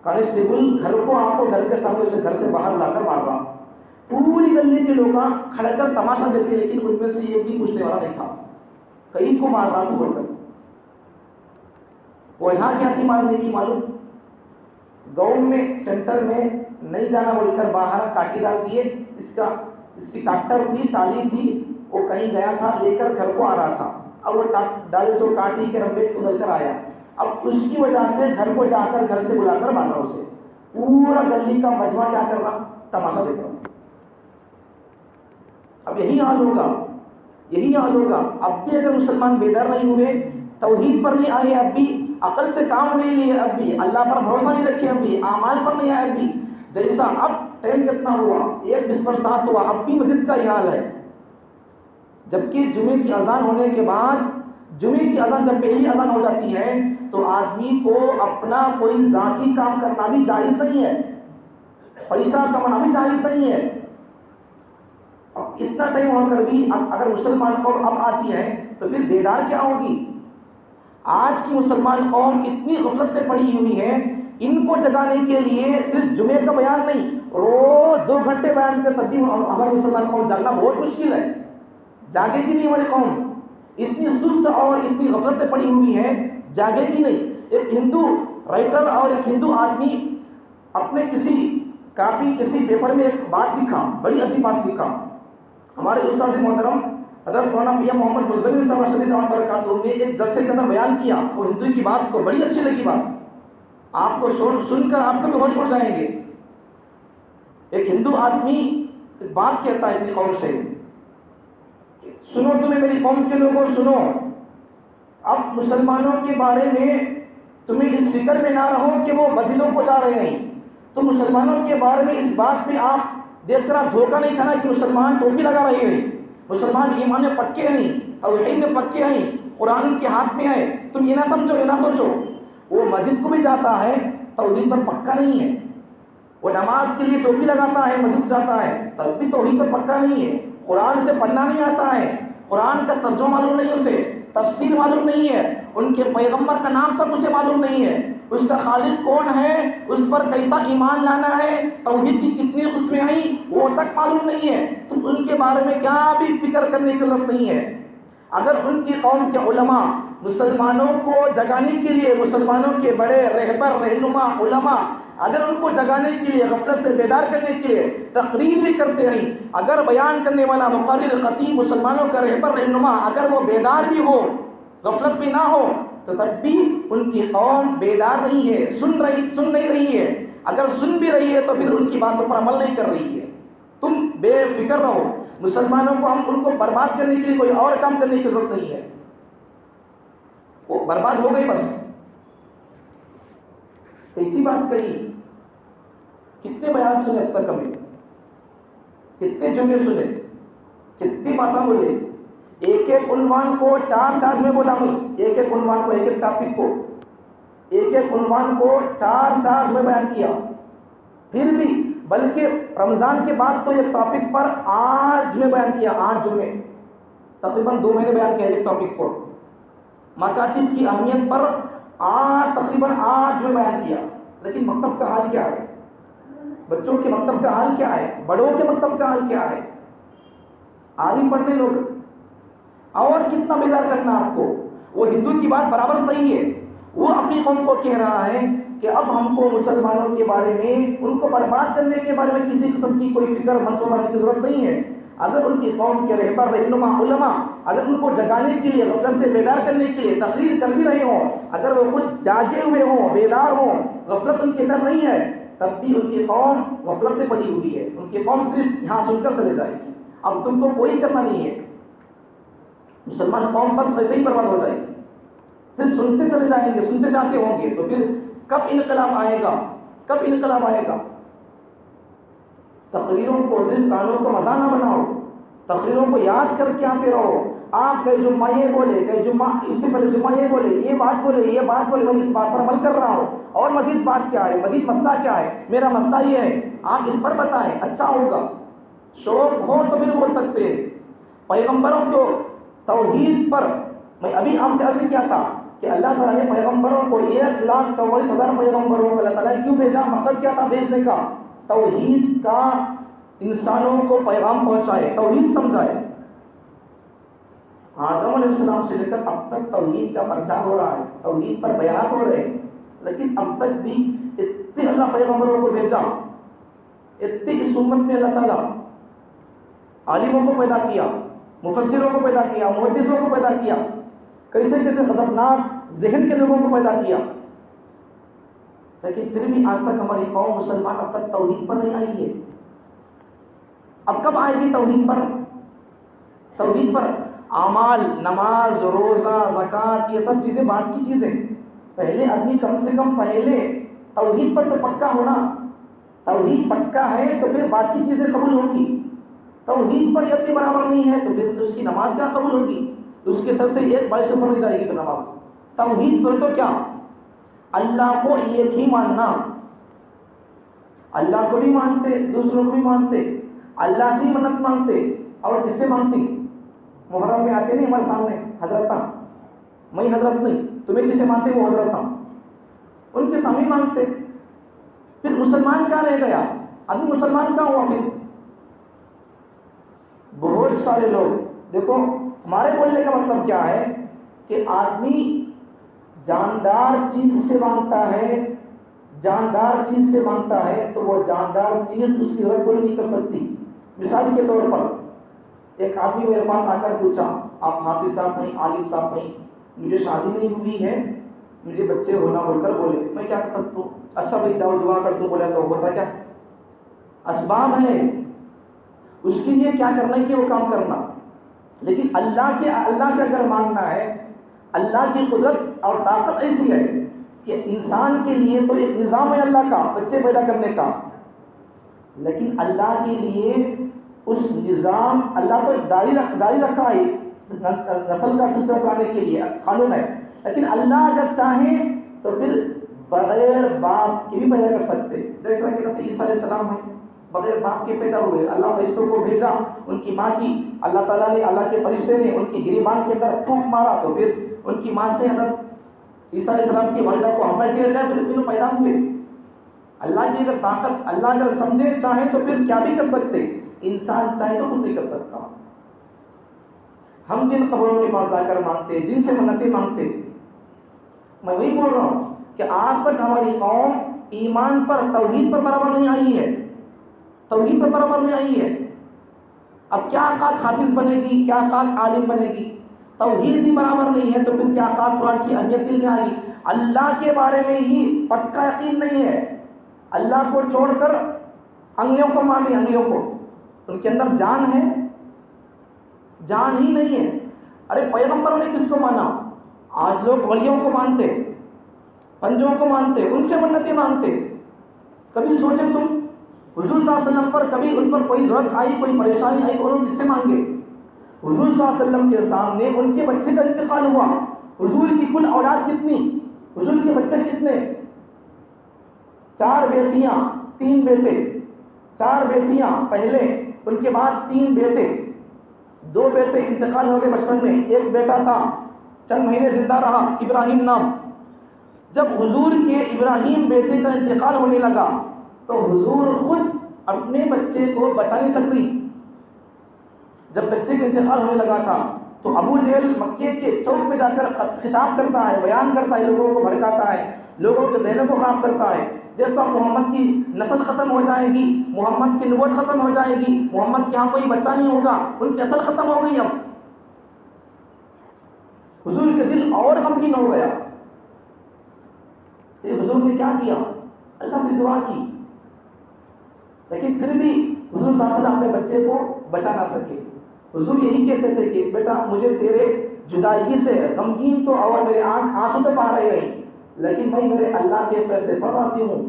A: کانسٹیبل گھر کو آ کو گھر کے سامنے اسے گھر سے باہر لا کر مار رہا، پوری گلی کے لوگ کھڑے کر تماشا دیکھے، لیکن ان میں سے یہ بھی پوچھنے والا نہیں تھا، کہیں کو مار رہا تو بول کر۔ وجہ کیا تھی مارنے کی معلوم؟ گاؤں میں سینٹر میں نہیں جانا بول کر باہر کاٹی ڈال دیے. اس کی ٹریکٹر تھی, ٹالی تھی, وہ کہیں گیا تھا, لے کر گھر کو آ رہا تھا. اب وہ ڈالے سو کاٹی کے رمبے ادھر کر آیا. اب اس کی وجہ سے گھر کو جا کر گھر سے بلا کر مارا اسے. پورا گلی کا مجمع کیا کر رہا, تماشا دیکھ رہا. اب یہی حال ہوگا, یہی حال ہوگا. اب بھی اگر مسلمان بیدار نہیں ہوئے, توحید پر نہیں آئے, اب بھی عقل سے کام نہیں لیے, اب بھی اللہ پر بھروسہ نہیں رکھے, اب بھی اعمال پر نہیں آئے, اب بھی جیسا اب ٹائم کتنا ہوا, 1:07 ہوا, اب بھی مسجد کا یہ حال ہے. جبکہ جمعے کی اذان ہونے کے بعد, جمعے کی اذان جب پہلی اذان ہو جاتی ہے تو آدمی کو اپنا کوئی ذاتی کام کرنا بھی جائز نہیں ہے, پیسہ کمانا بھی جائز نہیں ہے. اب اتنا ٹائم ہو کر بھی اگر مسلمان قوم اب آتی ہے تو پھر بیدار کیا ہوگی. آج کی مسلمان قوم اتنی غفلت میں پڑی ہوئی ہے, ان کو جگانے کے لیے صرف جمعے کا بیان نہیں, روز 2 گھنٹے بیان کر تب بھی ہماری مسلمان قوم جاگنا بہت مشکل ہے. جاگے گی نہیں ہماری قوم, اتنی سست اور اتنی غفلت میں پڑی ہوئی ہے, جاگے گی نہیں. ایک ہندو رائٹر اور ایک ہندو آدمی اپنے کسی کاپی کسی پیپر میں ایک بات لکھا, بڑی عجیب بات لکھا. ہمارے استاد محترم حضرت مولانا میاں محمد مزمل صاحب رشید اللہ برکاتہ نے ایک جلسے کے اندر بیان کیا, وہ ہندو کی بات کو بڑی اچھی لگی بات, آپ کو سن کر آپ کو بھی ہوش اڑ جائیں گے. ایک ہندو آدمی ایک بات کہتا ہے اپنی قوم سے, سنو تمہیں میری قوم کے لوگوں سنو, اب مسلمانوں کے بارے میں تمہیں اس فکر میں نہ رہو کہ وہ مسجدوں کو جا رہے ہیں. تو مسلمانوں کے بارے میں اس بات پہ آپ دیکھ کر آپ دھوکہ نہیں کھانا کہ مسلمان ٹوپی لگا رہے ہیں, مسلمان ایمان میں پکے ہیں, توحید میں پکے ہیں, قرآن ان کے ہاتھ میں ہے. تم یہ نہ سمجھو, یہ نہ سوچو وہ مسجد کو بھی جاتا ہے, توحید پر پکا نہیں ہے. وہ نماز کے لیے ٹوپی لگاتا ہے, مسجد جاتا ہے, تب بھی توحید پر پکا نہیں ہے. قرآن سے پڑھنا نہیں آتا ہے, قرآن کا ترجمہ معلوم نہیں, اسے تفسیر معلوم نہیں ہے, ان کے پیغمبر کا نام تک اسے معلوم نہیں ہے, اس کا خالق کون ہے, اس پر کیسا ایمان لانا ہے, توحید کی کتنی قسمیں ہیں وہ تک معلوم نہیں ہے. تو ان کے بارے میں کیا بھی فکر کرنے کی ضرورت نہیں ہے. اگر ان کی قوم کے علماء مسلمانوں کو جگانے کے لیے, مسلمانوں کے بڑے رہبر رہنما علماء اگر ان کو جگانے کے لیے, غفلت سے بیدار کرنے کے لیے تقریر بھی کرتے ہیں, اگر بیان کرنے والا مقرر خطیب مسلمانوں کا رہبر رہنما اگر وہ بیدار بھی ہو, غفلت میں نہ ہو, تو تب بھی ان کی قوم بیدار نہیں ہے, سن نہیں رہی ہے. اگر سن بھی رہی ہے تو پھر ان کی باتوں پر عمل نہیں کر رہی ہے. تم بے فکر رہو, مسلمانوں کو ہم ان کو برباد کرنے کے لیے کوئی اور کام کرنے کی ضرورت نہیں ہے, وہ برباد ہو گئی بس. کیسی بات کہی, کتنے بیان سنے اب تک ہمیں, کتنے جملے سنے, کتنی باتیں بولے. ایک ایک عنوان کو 4 چارج میں بولا میں, ایک ایک عنوان کو, ایک ایک ٹاپک کو, ایک ایک عنوان کو 4 چارج میں بیان کیا. پھر بھی بلکہ رمضان کے بعد تو ایک ٹاپک پر 8 جمعے بیان کیا, 8 جمعے, تقریباً 2 مہینے بیان کیا ایک ٹاپک پر. مکاتب کی اہمیت پر تقریباً 8 جمعے بیان کیا. لیکن مکتب کا حال کیا ہے, بچوں کے مکتب کا حال کیا ہے, بڑوں کے مکتب کا حال کیا ہے, عالم پڑھنے لوگ اور کتنا بیدار کرنا آپ کو. وہ ہندو کی بات برابر صحیح ہے, وہ اپنی قوم کو کہہ رہا ہے کہ اب ہم کو مسلمانوں کے بارے میں, ان کو برباد کرنے کے بارے میں کسی قسم کی کوئی فکر منصوبہ بنانے کی ضرورت نہیں ہے. اگر ان کی قوم کے رہبر رہنما علماء اگر ان کو جگانے کے لیے, غفلت سے بیدار کرنے کے لیے تقریر کر بھی رہے ہوں, اگر وہ کچھ جاگے ہوئے ہوں, بیدار ہوں, غفلت ان کے اندر نہیں ہے, تب بھی ان کی قوم غفلت میں پڑی ہوئی ہے. ان کی قوم صرف یہاں سن کر چلے جائے گی, اب تم کو کوئی کرنا نہیں ہے. مسلمان قوم بس ویسے ہی برباد ہو جائے گی, صرف سنتے چلے جائیں گے, سنتے جاتے ہوں گے. تو پھر کب انقلاب آئے گا, کب انقلاب آئے گا. تقریروں کو صرف کانوں کا مزہ نہ بناؤ, تقریروں کو یاد کر کے آتے رہو. آپ کئی جمعہ یہ بولے, کئی جمعہ اس سے پہلے جمعہ یہ بولے, یہ بات بولے, یہ بات بولے, میں اس بات پر عمل کر رہا ہوں, اور مزید بات کیا ہے, مزید مسئلہ کیا ہے, میرا مسئلہ یہ ہے, آپ اس پر بتائیں, اچھا ہوگا. شوق ہو تو پھر بول سکتے ہیں. پیغمبروں کو توحید پر, میں ابھی آپ سے عرض کیا تھا کہ اللہ تعالیٰ نے پیغمبروں کو 1,44,000 پیغمبروں کو اللہ تعالیٰ نے کیوں بھیجا, مقصد کیا تھا بھیجنے کا, توحید کا انسانوں کو پیغام پہنچائے, توحید سمجھائے. آدم علیہ السلام سے لے کر اب تک توحید کا پرچار ہو رہا ہے, توحید پر بیانات ہو رہے ہیں, لیکن اب تک بھی اتنے اللہ پیغمبروں کو بھیجا, اتنے اس امت میں اللہ تعالیٰ عالموں کو پیدا کیا، مفسروں کو پیدا کیا، محدثوں کو پیدا کیا، کیسے کیسے غضبناک ذہن کے لوگوں کو پیدا کیا، لیکن پھر بھی آج تک ہماری قوم مسلمان اب تک توحید پر نہیں آئی ہے۔ اب کب آئے گی توحید پر؟ توحید پر اعمال، نماز، روزہ، زکوٰۃ، یہ سب چیزیں بعد کی چیزیں، پہلے آدمی کم سے کم پہلے توحید پر تو پکا ہونا۔ توحید پکا ہے تو پھر بعد کی چیزیں قبول ہوگی۔ توحید پر اپنے برابر نہیں ہے تو پھر اس کی نماز کیا قبول ہوگی؟ اس کے سر سے ایک بارش اوپر نہیں جائے گی تو نماز۔ توحید پر تو کیا، اللہ کو ایک ہی ماننا، اللہ کو بھی مانتے، دوسروں کو بھی مانتے، اللہ سے ہی منت مانگتے، اور کس سے مانگتی؟ محرم میں آتے نہیں ہمارے سامنے حضرت، میں حضرت نہیں، تمہیں جسے مانتے وہ حضرت، ان کے سامنے مانگتے۔ پھر مسلمان کیا رہ گیا؟ ابھی مسلمان کیا ہوا؟ پھر بہت سارے لوگ، دیکھو ہمارے بولنے کا مطلب کیا ہے کہ آدمی جاندار چیز سے مانگتا ہے، جاندار چیز سے مانگتا ہے تو وہ جاندار چیز اس کی ضرورت پوری نہیں کر سکتی۔ مثال کے طور پر ایک آدمی میرے پاس آ کر پوچھا، آپ حافظ صاحب نہیں، عالم صاحب نہیں، مجھے شادی نہیں ہوئی ہے، مجھے بچے ہونا بول کر بولے، میں کیا کر سکتا ہوں؟ اچھا بھائی جاؤ دعا کر دوں، بولا تو ہوتا کیا؟ اسباب ہے، اس کے لیے کیا کرنا ہے کہ وہ کام کرنا، لیکن اللہ سے اگر مانگنا ہے، اللہ کی قدرت اور طاقت ایسی ہے کہ انسان کے لیے تو ایک نظام ہے اللہ کا بچے پیدا کرنے کا، لیکن اللہ کے لیے اس نظام اللہ تو جاری رکھا ہے نسل کا سلسلہ چلانے کے لیے قانون ہے، لیکن اللہ اگر چاہے تو پھر بغیر باپ کے بھی پیدا کر سکتے، جیسا کہ حضرت عیسیٰ علیہ السلام ہے بغیر باپ کے پیدا ہوئے، اللہ فرشتوں کو بھیجا، ان کی ماں کی اللہ تعالیٰ نے، اللہ کے فرشتے نے ان کی گریبان کے اندر پھونک مارا تو پھر ان کی ماں سے حضرت عیسیٰ علیہ السلام کی والدہ کو حمل کیا گیا، پھر پیدا ہوئے۔ اللہ کی اگر طاقت، اللہ اگر سمجھے چاہے تو پھر کیا بھی کر سکتے، انسان چاہے تو کچھ نہیں کر سکتا۔ ہم جن قبروں کے پاس جا کر مانگتے، جن سے منتیں مانگتے، میں وہی بول رہا ہوں کہ آج تک ہماری قوم ایمان پر، توحید پر برابر نہیں آئی ہے، توحید پر برابر نہیں آئی ہے۔ اب کیا خاک حافظ بنے گی، کیا خاک عالم بنے گی؟ توحید ہی برابر نہیں ہے تو پھر کیا خاک قرآن کی اہمیت دل میں آئے گی؟ اللہ کے بارے میں ہی پکا یقین نہیں ہے، اللہ کو چھوڑ کر انگلیوں کو مانی، انگلیوں کو، ان کے اندر جان ہے؟ جان ہی نہیں ہے۔ ارے پیغمبروں نے کس کو مانا؟ آج لوگ ولیوں کو مانتے، پنجوں کو مانتے، ان سے منتیں مانگتے۔ کبھی سوچے تم حضور صلی اللہ علیہ وسلم پر کبھی ان پر کوئی ضرورت آئی، کوئی پریشانی آئی تو انہوں نے کس سے مانگے؟ حضور صلی اللہ علیہ وسلم کے سامنے ان کے بچے کا انتقال ہوا، حضور کی کل اولاد کتنی؟ حضور کے بچے کتنے؟ 4 بیٹیاں 3 بیٹے، 4 بیٹیاں پہلے، ان کے بعد 3 بیٹے، 2 بیٹے انتقال ہو گئے بچپن میں، ایک بیٹا تھا چند مہینے زندہ رہا، ابراہیم نام۔ جب حضور کے ابراہیم بیٹے کا انتقال ہونے لگا تو حضور خود اپنے بچے کو بچا نہیں سک رہی۔ جب بچے کا انتقال ہونے لگا تھا تو ابو جہل مکے کے چوک پہ جا کر خطاب کرتا ہے، بیان کرتا ہے، لوگوں کو بھڑکاتا ہے، لوگوں کے ذہنوں کو خراب کرتا ہے، دیکھو محمد کی نسل ختم ہو جائے گی، محمد کی نبوت ختم ہو جائے گی، محمد کے یہاں کوئی بچہ نہیں ہوگا، ان کی نسل ختم ہو گئی۔ اب حضور کے دل اور غمگین ہو گیا، تو حضور نے کیا کیا؟ اللہ سے دعا کی، لیکن پھر بھی حضور صلی اللہ علیہ وسلم اپنے بچے کو بچا نہ سکے۔ حضور یہی کہتے تھے کہ بیٹا مجھے تیرے جدائی سے غمگین تو اور میرے آنسو تو بہہ رہے ہیں، لیکن میں میرے اللہ کے فیصلے پر راضی ہوں۔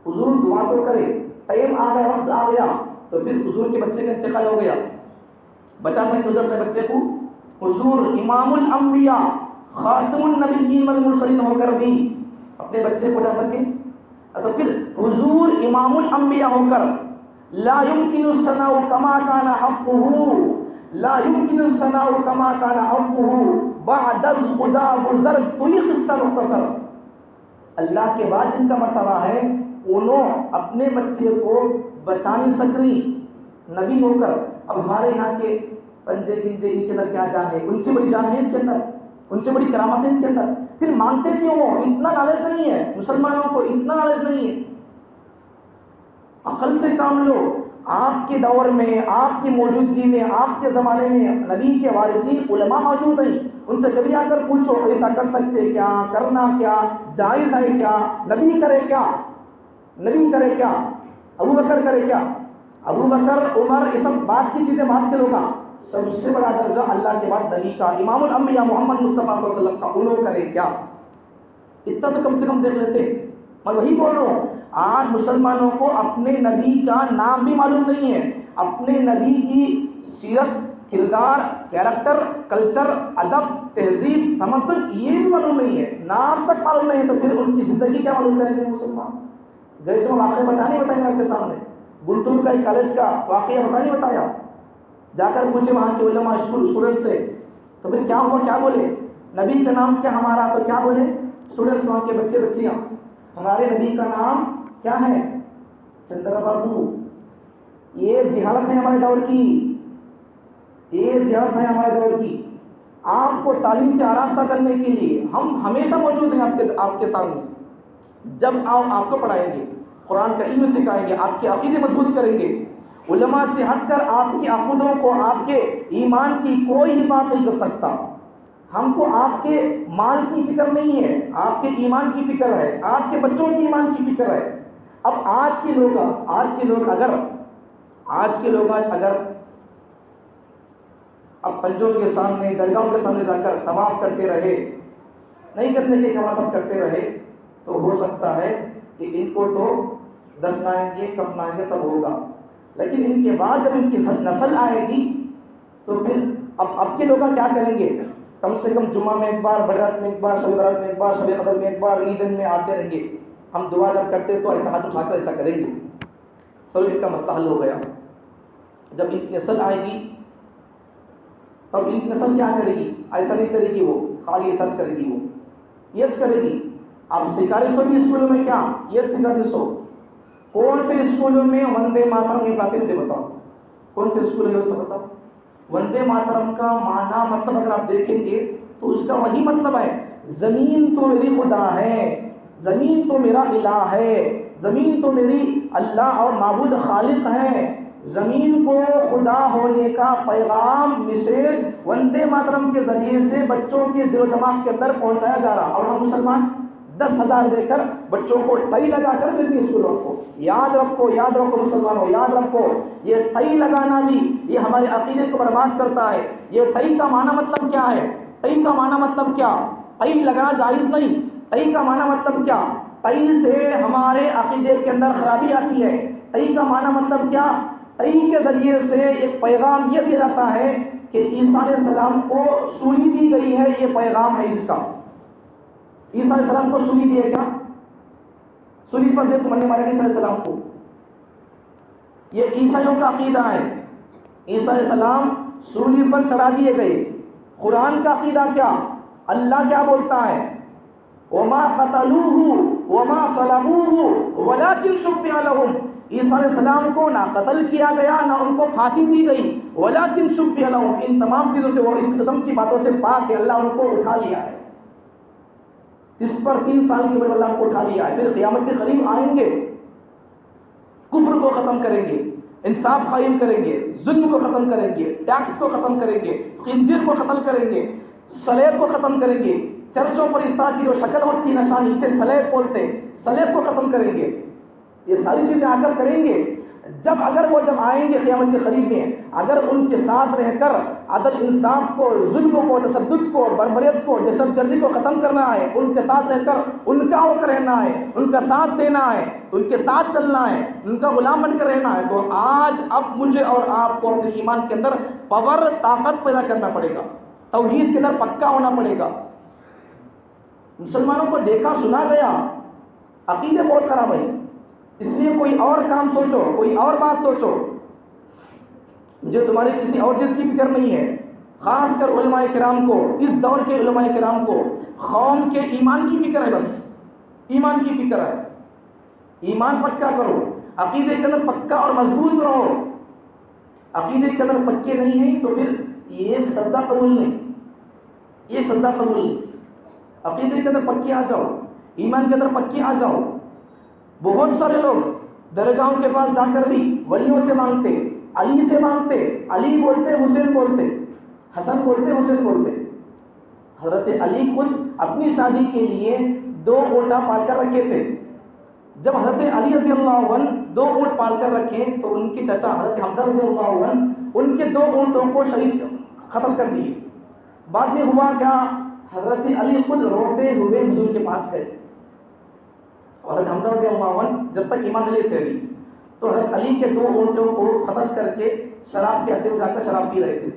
A: حضور دعا تو کرے، ٹائم آ گیا، وقت آ گیا تو پھر حضور کے بچے کا انتقال ہو گیا، بچا سکے حضور اپنے بچے کو؟ حضور امام الانبیاء خاتم النبیین والمرسلین ہو کر بھی اپنے بچے کو بچا سکے؟ تو پھر حضور امام الانبیاء ہو کر لا يمكن الثناء كما كان حقه، لا يمكن الثناء كما كان حقه بعد خدا بزرگ، تو یہ قصہ مختصر اللہ کے بعد جن کا مرتبہ ہے انہوں اپنے بچے کو بچا نہیں سک رہی نبی ہو کر۔ اب ہمارے یہاں کے پنجے گنجے ان کے اندر کیا جان ہے؟ ان سے بڑی جان ہے ان کے اندر، ان سے بڑی کرامت ہے ان کے اندر، پھر مانتے کیوں ہو؟ اتنا نالج نہیں ہے مسلمانوں کو، اتنا نالج نہیں ہے۔ عقل سے کام لو. آپ کے دور میں، آپ کی موجودگی میں، آپ کے زمانے میں نبی کے وارثین علماء موجود ہیں. ان سے کبھی آ کر پوچھو ایسا کر سکتے کیا، کرنا کیا، جائز ہے کیا، نبی کرے کیا، نبی کرے کیا، ابو بکر کرے کیا. ابو بکر، عمر، یہ سب بات کی چیزیں بات کے لوگ. سب سے بڑا درجہ اللہ کے بعد نبی کا، امام الانبیاء محمد مصطفیٰ صلی اللہ علیہ وسلم کا، انہوں کرے کیا. اتنا تو کم سے کم دیکھ لیتے. میں وہی بول رہا ہوں، آج مسلمانوں کو اپنے نبی کا نام بھی معلوم نہیں ہے، اپنے نبی کی سیرت، کردار، کیریکٹر، کلچر، ادب، تہذیب، تمدن یہ بھی معلوم نہیں ہے، نام تک معلوم نہیں ہے. تو پھر ان کی زندگی کیا معلوم کریں گے مسلمان؟ گئے جو واقعہ بتائیں گے آپ کے سامنے. گنٹور کا ایک کالج کا واقعہ بتایا. جا کر پوچھے وہاں کے علماء اسٹوڈنٹ سے، تو پھر کیا ہوا، کیا بولے؟ نبی کا نام کیا ہمارا؟ تو کیا بولے اسٹوڈنٹس، وہاں کے بچے بچیاں؟ ہمارے نبی کا نام کیا ہے؟ چندرا بابو. یہ جہالت ہے ہمارے دور کی، یہ جہالت ہے ہمارے دور کی. آپ کو تعلیم سے آراستہ کرنے کے لیے ہم ہمیشہ موجود ہیں آپ کے سامنے. جب آپ کو پڑھائیں گے، قرآن کا علم سکھائیں گے، آپ کے عقیدے مضبوط کریں گے. علماء سے ہٹ کر آپ کے عقیدوں کو، آپ کے ایمان کی کوئی حفاظت نہیں کر سکتا. ہم کو آپ کے مال کی فکر نہیں ہے، آپ کے ایمان کی فکر ہے، آپ کے بچوں کی ایمان کی فکر ہے. اب آج کے لوگ اگر اب پنجوں کے سامنے، درگاہوں کے سامنے جا کر طواف کرتے رہے، نہیں کرنے کے کما سب کرتے رہے، تو ہو سکتا ہے کہ ان کو تو دفنائیں گے، کفنائیں گے، سب ہوگا. لیکن ان کے بعد جب ان کی نسل آئے گی تو پھر اب کے لوگ کیا کریں گے؟ کم سے کم جمعہ میں ایک بار، برات میں ایک بار، شب برات میں ایک بار، شب قدر میں ایک بار، عیدن میں آتے رہیں گے. ہم دعا جب کرتے تو ایسا ہاتھ اٹھا کر ایسا کریں گے. سب ان کا مسئلہ حل ہو گیا. جب ان کی نسل آئے گی تب ان کی نسل کیا کرے گی؟ ایسا نہیں کرے گی، وہ خالی سرچ کرے گی، وہ یہ کرے گی. آپ سکھا سو بھی اسکولوں میں کیا یہ سکھا سو؟ کون سے اسکولوں میں وندے ماترم نہیں پڑھاتے؟ مجھے بتاؤ کون سے اسکول ہے، سب بتاؤ. وندے ماترم کا معنی مطلب اگر آپ دیکھیں گے تو اس کا وہی مطلب ہے، زمین تو میری خدا ہے، زمین تو میرا الہ ہے، زمین تو میری اللہ اور معبود خالق ہے. زمین کو خدا ہونے کا پیغام، میسیج وندے ماترم کے ذریعے سے بچوں کے دل و دماغ کے اندر پہنچایا جا رہا. اور ہم مسلمان 10,000 دے کر بچوں کو ٹائی لگا کر پھر بھی اسکولوں کو یاد رکھو مسلمانوں، یاد رکھو، یہ ٹائی لگانا بھی یہ ہمارے عقیدے کو برباد کرتا ہے. یہ ٹائی کا معنی مطلب کیا ہے؟ ٹائی کا معنی مطلب کیا؟ ٹائی لگانا جائز نہیں. ٹائی کا معنی مطلب کیا؟ ٹائی سے ہمارے عقیدے کے اندر خرابی آتی ہے. ٹائی کا معنی مطلب کیا؟ ٹائی کے ذریعے سے ایک پیغام یہ دیا جاتا ہے کہ عیسیٰ علیہ السلام کو سولی دی گئی ہے، یہ پیغام ہے اس کا. عیسیٰ علیہ السلام کو سولی دی ہے کیا؟ سولی پر دیکھو مرنے مارے عیسیٰ علیہ السلام کو. یہ عیسائیوں کا عقیدہ ہے. عیسیٰ علیہ السلام سولی پر چڑھا دیے گئے. قرآن کا عقیدہ کیا؟ اللہ کیا بولتا ہے؟ وما قتلوه وما صلبوه ولكن شبه لهم. عیسیٰ علیہ السلام کو نہ قتل کیا گیا، نہ ان کو پھانسی دی گئی، ولكن شبه لهم. ان تمام چیزوں سے، وہ اس قسم کی باتوں سے پاک ہے. اللہ ان کو اٹھا لیا ہے، اس پر 3 سال کی عمر اللہ کو اٹھا لیا ہے. پھر قیامت کے قریب آئیں گے، کفر کو ختم کریں گے، انصاف قائم کریں گے، ظلم کو ختم کریں گے، ٹیکس کو ختم کریں گے، خنزیر کو ختم کریں گے، سلیب کو ختم کریں گے. چرچوں پر اس طرح کی جو شکل ہوتی ہے نشانی، اسے سلیب بولتے ہیں، سلیب کو ختم کریں گے. یہ ساری چیزیں آ کر کریں گے. جب آئیں گے قیامت کے قریب میں، اگر ان کے ساتھ رہ کر عدل انصاف کو، ظلم کو، تشدد کو، بربریت کو، دہشت گردی کو ختم کرنا ہے، ان کے ساتھ رہ کر ان کا ہو کر رہنا ہے، ان کا ساتھ دینا ہے، ان کے ساتھ چلنا ہے، ان کا غلام بن کر رہنا ہے، تو آج اب مجھے اور آپ کو اپنے ایمان کے اندر پاور، طاقت پیدا کرنا پڑے گا، توحید کے اندر پکا ہونا پڑے گا. مسلمانوں کو دیکھا سنا گیا، عقیدے بہت خراب ہے. اس لیے کوئی اور کام سوچو، کوئی اور بات سوچو. مجھے تمہاری کسی اور چیز کی فکر نہیں ہے. خاص کر علماء کرام کو، اس دور کے علماء کرام کو قوم کے ایمان کی فکر ہے. بس ایمان کی فکر ہے. ایمان پکا کرو، عقیدے کے اندر پکا اور مضبوط رہو. عقیدے کے اندر پکے نہیں ہیں تو پھر ایک سجدہ قبول نہیں، ایک سجدہ قبول نہیں. عقیدے کے اندر پکے آ جاؤ، ایمان کے اندر پکے آ جاؤ. بہت سارے لوگ درگاہوں کے پاس جا کر بھی ولیوں سے مانگتے، علی سے مانگتے، علی بولتے حسین بولتے، حسن بولتے حسین بولتے۔ حضرت علی خود اپنی شادی کے لیے 2 اونٹاں پال کر رکھے تھے۔ جب حضرت علی رضی اللہ عنہ 2 اونٹ پال کر رکھے تو ان کے چچا حضرت حمزہ رضی اللہ عنہ ان کے 2 اونٹوں کو شہید قتل کر دیے۔ بعد میں ہوا کیا، حضرت علی خود روتے ہوئے حضور کے پاس گئے، اور حضرت حمزہ رضی اللہ عنہ جب تک ایمان نہیں تھے ابھی، تو حضرت علی کے 2 اونٹوں کو قتل کر کے شراب کے اڈے میں جا کر شراب پی رہے تھے۔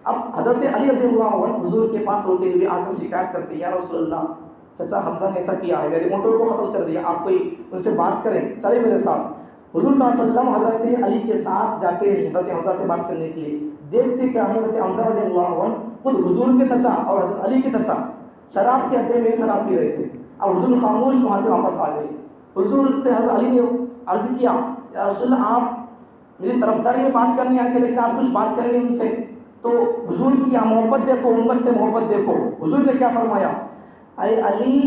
A: اب حضرت علی رضی اللہ عنہ حضور کے پاس روتے ہوئے آ کر شکایت کرتے، یا رسول اللہ، چچا حمزہ نے ایسا کیا ہے، میرے اونٹوں کو قتل کر دیا، آپ کوئی ان سے بات کریں، چلے میرے ساتھ۔ حضور صلی اللہ علیہ وسلم حضرت علی کے ساتھ جاتے ہیں حضرت حمزہ سے بات کرنے کے لیے۔ دیکھتے کیا ہے، حضرت حمزہ رضی اللہ عنہ خود حضور کے چچا اور حضرت علی کے چچا شراب کے اڈے میں شراب پی رہے تھے۔ اب حضور خاموش وہاں سے واپس آ گئے۔ حضور سے حضرت علی نے عرض کیا، یا رسول اللہ، آپ میری طرفداری میں بات کرنے آئے تھے لیکن آپ کچھ بات کریں نہیں ان سے۔ تو حضور کی محبت دیکھو، امت سے محبت دیکھو۔ حضور نے کیا فرمایا، اے علی،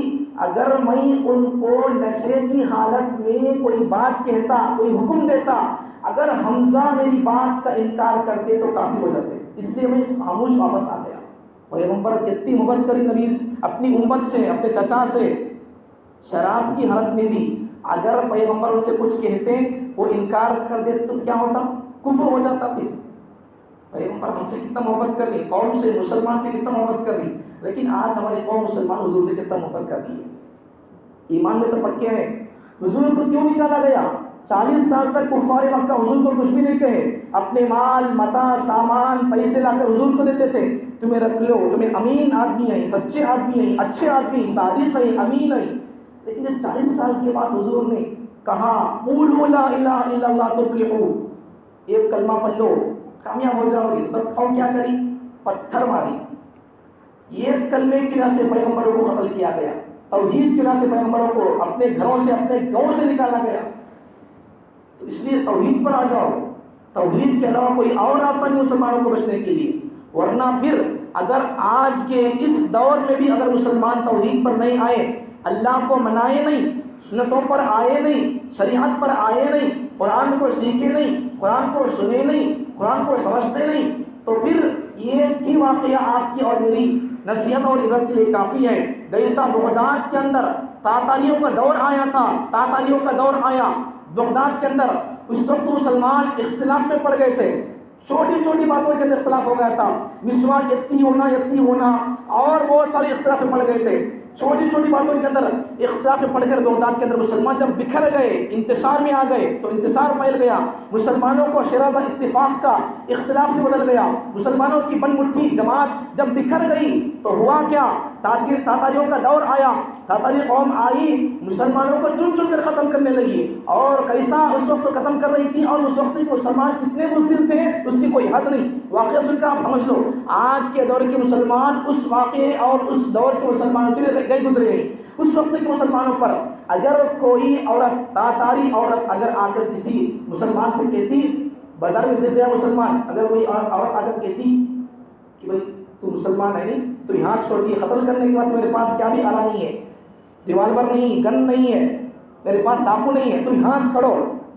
A: اگر میں ان کو نشے کی حالت میں کوئی بات کہتا، کوئی حکم دیتا، اگر حمزہ میری بات کا انکار کرتے تو کافی ہو جاتے، اس لیے میں خاموش واپس آ گیا۔ پیغمبر کتنی محبت کری نبی اپنی امت سے، اپنے چچا سے۔ شراب کی حالت میں بھی اگر پیغمبر ان سے کچھ کہتے، وہ انکار کر دیتے تو کیا ہوتا، کفر ہو جاتا۔ پھر پیغمبر ہم سے کتنا محبت کر رہی، قوم سے، مسلمان سے کتنا محبت کر رہی، لیکن آج ہماری قوم مسلمان حضور سے کتنا محبت کر رہی ہے۔ ایمان میں تو پکے ہیں۔ حضور کو کیوں نکالا گیا؟ 40 سال تک کفار مکہ حضور کو کچھ بھی نہیں کہے، اپنے مال متاع سامان پیسے لا کر حضور کو دیتے تھے، تمہیں رکھ لو، تمہیں امین آدمی ہیں، سچے آدمی ہیں، اچھے آدمی، صادق ہیں، امین ہیں۔ لیکن جب 40 سال کے بعد حضور نے کہا قولوا لا الہ الا اللہ تفلحوا، ایک کلمہ پڑھ لو کامیاب ہو جاؤ گے، تب قوم کیا کری، پتھر ماری۔ یہ کلمے کی وجہ سے پیغمبروں کو قتل کیا گیا، توحید کی وجہ سے پیغمبروں کو اپنے گھروں سے، اپنے گاؤں سے نکالا گیا۔ تو اس لیے توحید پر آ جاؤ، توحید کے علاوہ کوئی اور راستہ نہیں مسلمانوں کو بچنے کے لیے۔ ورنہ پھر اگر آج کے اس دور میں بھی اگر مسلمان توحید پر نہیں آئے، اللہ کو منائے نہیں، سنتوں پر آئے نہیں، شریعت پر آئے نہیں، قرآن کو سیکھے نہیں، قرآن کو سنے نہیں، قرآن کو سمجھتے نہیں، تو پھر یہ ہی واقعہ آپ کی اور میری نصیحت اور عبرت کے لیے کافی ہے۔ جیسا بغداد کے اندر تاتاریوں کا دور آیا تھا، تاتاریوں کا دور آیا بغداد کے اندر، اس وقت مسلمان اختلاف میں پڑ گئے تھے، چھوٹی چھوٹی باتوں کے اندر اختلاف ہو گیا تھا، مسواک اتنی ہونا اور بہت سارے اختلاف میں پڑ گئے تھے۔ چھوٹی چھوٹی باتوں کے اندر اختلاف میں پڑ کر بغداد کے اندر مسلمان جب بکھر گئے، انتشار میں آ گئے، تو انتشار پھیل گیا، مسلمانوں کو شیرازہ اتفاق کا اختلاف سے بدل گیا، مسلمانوں کی بن مٹھی جماعت جب بکھر گئی تو ہوا کیا، تاتاریوں کا دور آیا، تاتاری قوم آئی، مسلمانوں کو چن چن کر ختم کرنے لگی، اور کیسا اس وقت ختم کر رہی تھی، اور اس وقت مسلمان کتنے بزدل تھے اس کی کوئی حد نہیں۔ واقعہ سن کر آپ سمجھ لو آج کے دور کے مسلمان اس واقعے اور اس دور کے مسلمانوں سے بھی گئے گزرے ہیں۔ اس وقت کے مسلمانوں پر اگر کوئی عورت، تاتاری عورت اگر آ کر کسی مسلمان سے کہتی، بازار میں دیکھ گیا مسلمان، اگر کوئی عورت آ کر کہتی کہ بھائی تو مسلمان ہے نہیں، تو یہاں چھوڑ دیے، قتل کرنے کے بعد میرے پاس کیا بھی آلہ نہیں ہے، ریوالور نہیں، گن نہیں ہے، میرے پاس چاقو نہیں ہے، تم یہاں کھڑو،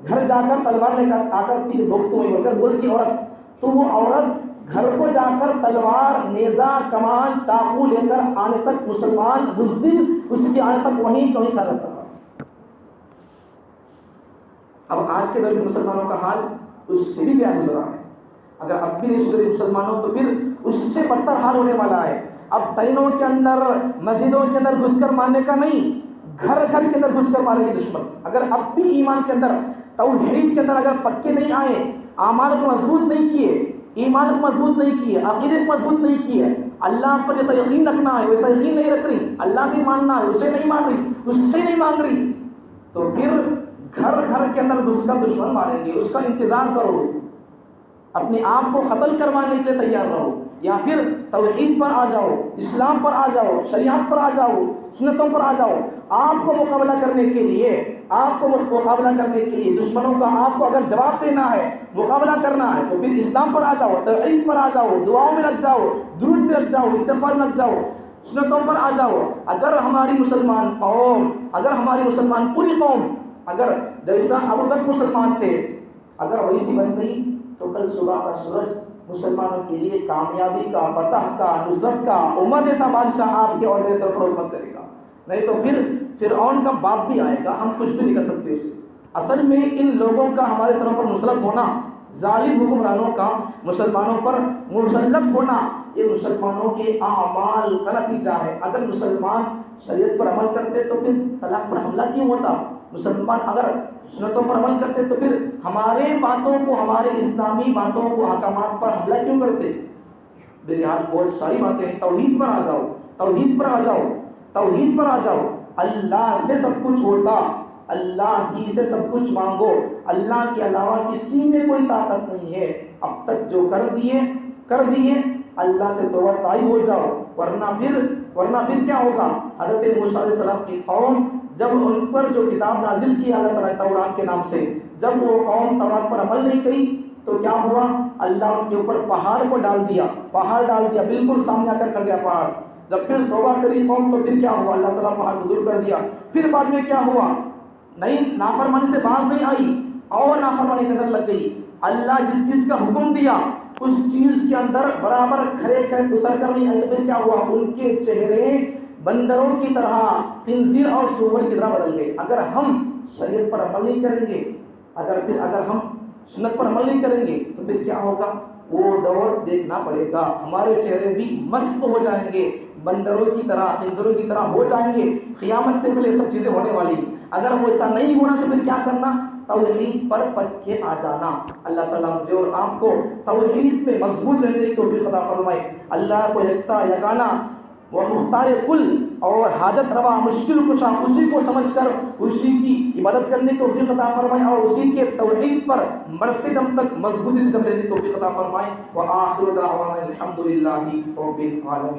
A: گھر جا کر تلوار لے کر آ کر تیر بھوکتوں میں بول کر بولتی عورت، تو وہ عورت گھر کو جا کر تلوار، نیزہ، کمان، چاقو لے کر آنے تک مسلمان بزدل اس کے آنے تک وہیں کہیں کھڑا رہتا تھا۔ اب آج کے دور کے مسلمانوں کا حال اس سے بھی کیا گزرا ہے، اگر اب بھی نہیں سدھرے مسلمانوں تو پھر اس سے بدتر حال ہونے والا ہے۔ اب تینوں کے اندر، مسجدوں کے اندر گھس کر مارنے کا نہیں، گھر گھر کے اندر گھس کر مارے گے دشمن۔ اگر اب بھی ایمان کے اندر، توحید کے اندر اگر پکے نہیں آئے، اعمال کو مضبوط نہیں کیے، ایمان کو مضبوط نہیں کیے، عقیدے کو مضبوط نہیں کیے، اللہ پر جیسا یقین رکھنا ہے ویسا یقین نہیں رکھ رہی، اللہ سے ماننا ہے اسے نہیں مان رہی، اس سے نہیں مانگ رہی، تو پھر گھر گھر کے اندر گھس کر دشمن ماریں گے۔ اس کا انتظار کرو، اپنے آپ کو قتل کروانے کے لیے تیار رہو، یا پھر توحید پر آ جاؤ، اسلام پر آ جاؤ، شریعت پر آ جاؤ، سنتوں پر آ جاؤ۔ آپ کو مقابلہ کرنے کے لیے، آپ کو مقابلہ کرنے کے لیے دشمنوں کا آپ کو اگر جواب دینا ہے، مقابلہ کرنا ہے، تو پھر اسلام پر آ جاؤ، توحید پر آ جاؤ، دعاؤں میں لگ جاؤ، درود میں لگ جاؤ، استغفار میں لگ جاؤ، سنتوں پر آ جاؤ۔ اگر ہماری مسلمان قوم، اگر ہماری مسلمان پوری قوم اگر جیسا ابو بکر مسلمان تھے اگر ویسی بن گئی تو کل صبح کا سورج مسلمانوں کے لیے کامیابی کا، فتح کا، نصرت کا، عمر جیسا بادشاہ آپ کے اور میرے سر پر حکومت کرے گا. نہیں تو پھر فرعون کا باپ بھی آئے گا، ہم کچھ بھی نہیں کر سکتے اسے. اصل میں ان لوگوں کا ہمارے سروں پر مسلط ہونا، ظالم حکمرانوں کا مسلمانوں پر مسلط ہونا، یہ مسلمانوں کے اعمال کا نتیجہ ہے. اگر مسلمان شریعت پر عمل کرتے تو پھر طلاق پر حملہ کیوں ہوتا؟ مسلمان اگر سنتوں پر عمل کرتے تو پھر ہمارے باتوں کو، ہمارے اسلامی باتوں کو، احکامات پر حملہ کیوں کرتے؟ بہرحال بہت ساری باتیں ہیں. توحید پر آ جاؤ، توحید پر آ جاؤ، توحید پر آ جاؤ. اللہ سے سب کچھ ہوتا، اللہ ہی سے سب کچھ مانگو، اللہ کے علاوہ کسی میں کوئی طاقت نہیں ہے. اب تک جو کر دیے اللہ سے توبہ طائب ہو جاؤ، ورنہ پھر کیا ہوگا؟ حضرت موسیٰ علیہ السلام کی قوم جب ان پر جو کتاب نازل کی اللہ تعالیٰ تورات کے نام سے، جب وہ قوم تورات پر عمل نہیں کی تو کیا ہوا؟ اللہ ان کے اوپر پہاڑ ڈال دیا، بالکل سامنے آ کر گیا پہاڑ. جب پھر توبہ کری قوم تو پھر کیا ہوا؟ اللہ تعالیٰ پہاڑ کو دور کر دیا. پھر بعد میں کیا ہوا؟ نہیں، نافرمانی سے باز نہیں آئی اور نافرمانی کے اندر لگ گئی. اللہ جس چیز کا حکم دیا اس چیز کے اندر برابر کھڑے اتر کر نہیں آئے تو پھر کیا ہوا؟ ان کے چہرے بندروں کی طرح، خنزیر اور سور کی طرح بدل گئے. اگر ہم شریعت پر عمل نہیں کریں گے، اگر ہم سنت پر عمل نہیں کریں گے تو پھر کیا ہوگا؟ وہ دور دیکھنا پڑے گا. ہمارے چہرے بھی مسخ ہو جائیں گے، بندروں کی طرح، خنزیروں کی طرح ہو جائیں گے. قیامت سے پہلے یہ سب چیزیں ہونے والی. اگر وہ ایسا نہیں ہونا تو پھر کیا کرنا؟ توحید پر پکے آ جانا. اللہ تعالیٰ مجھے اور آپ کو توحید پہ مضبوط رہنے کی توفیق عطا فرمائے. اللہ کو یکتا یگانا وہ مختار کل اور حاجت روا مشکل کشا اسی کو سمجھ کر اسی کی عبادت کرنے کی توفیق عطا فرمائے اور اسی کے توحید پر مرتے دم تک مضبوطی سے جمع رہنے کی توفیق عطا فرمائے. وآخر دعوانا الحمدللہ رب العالمین.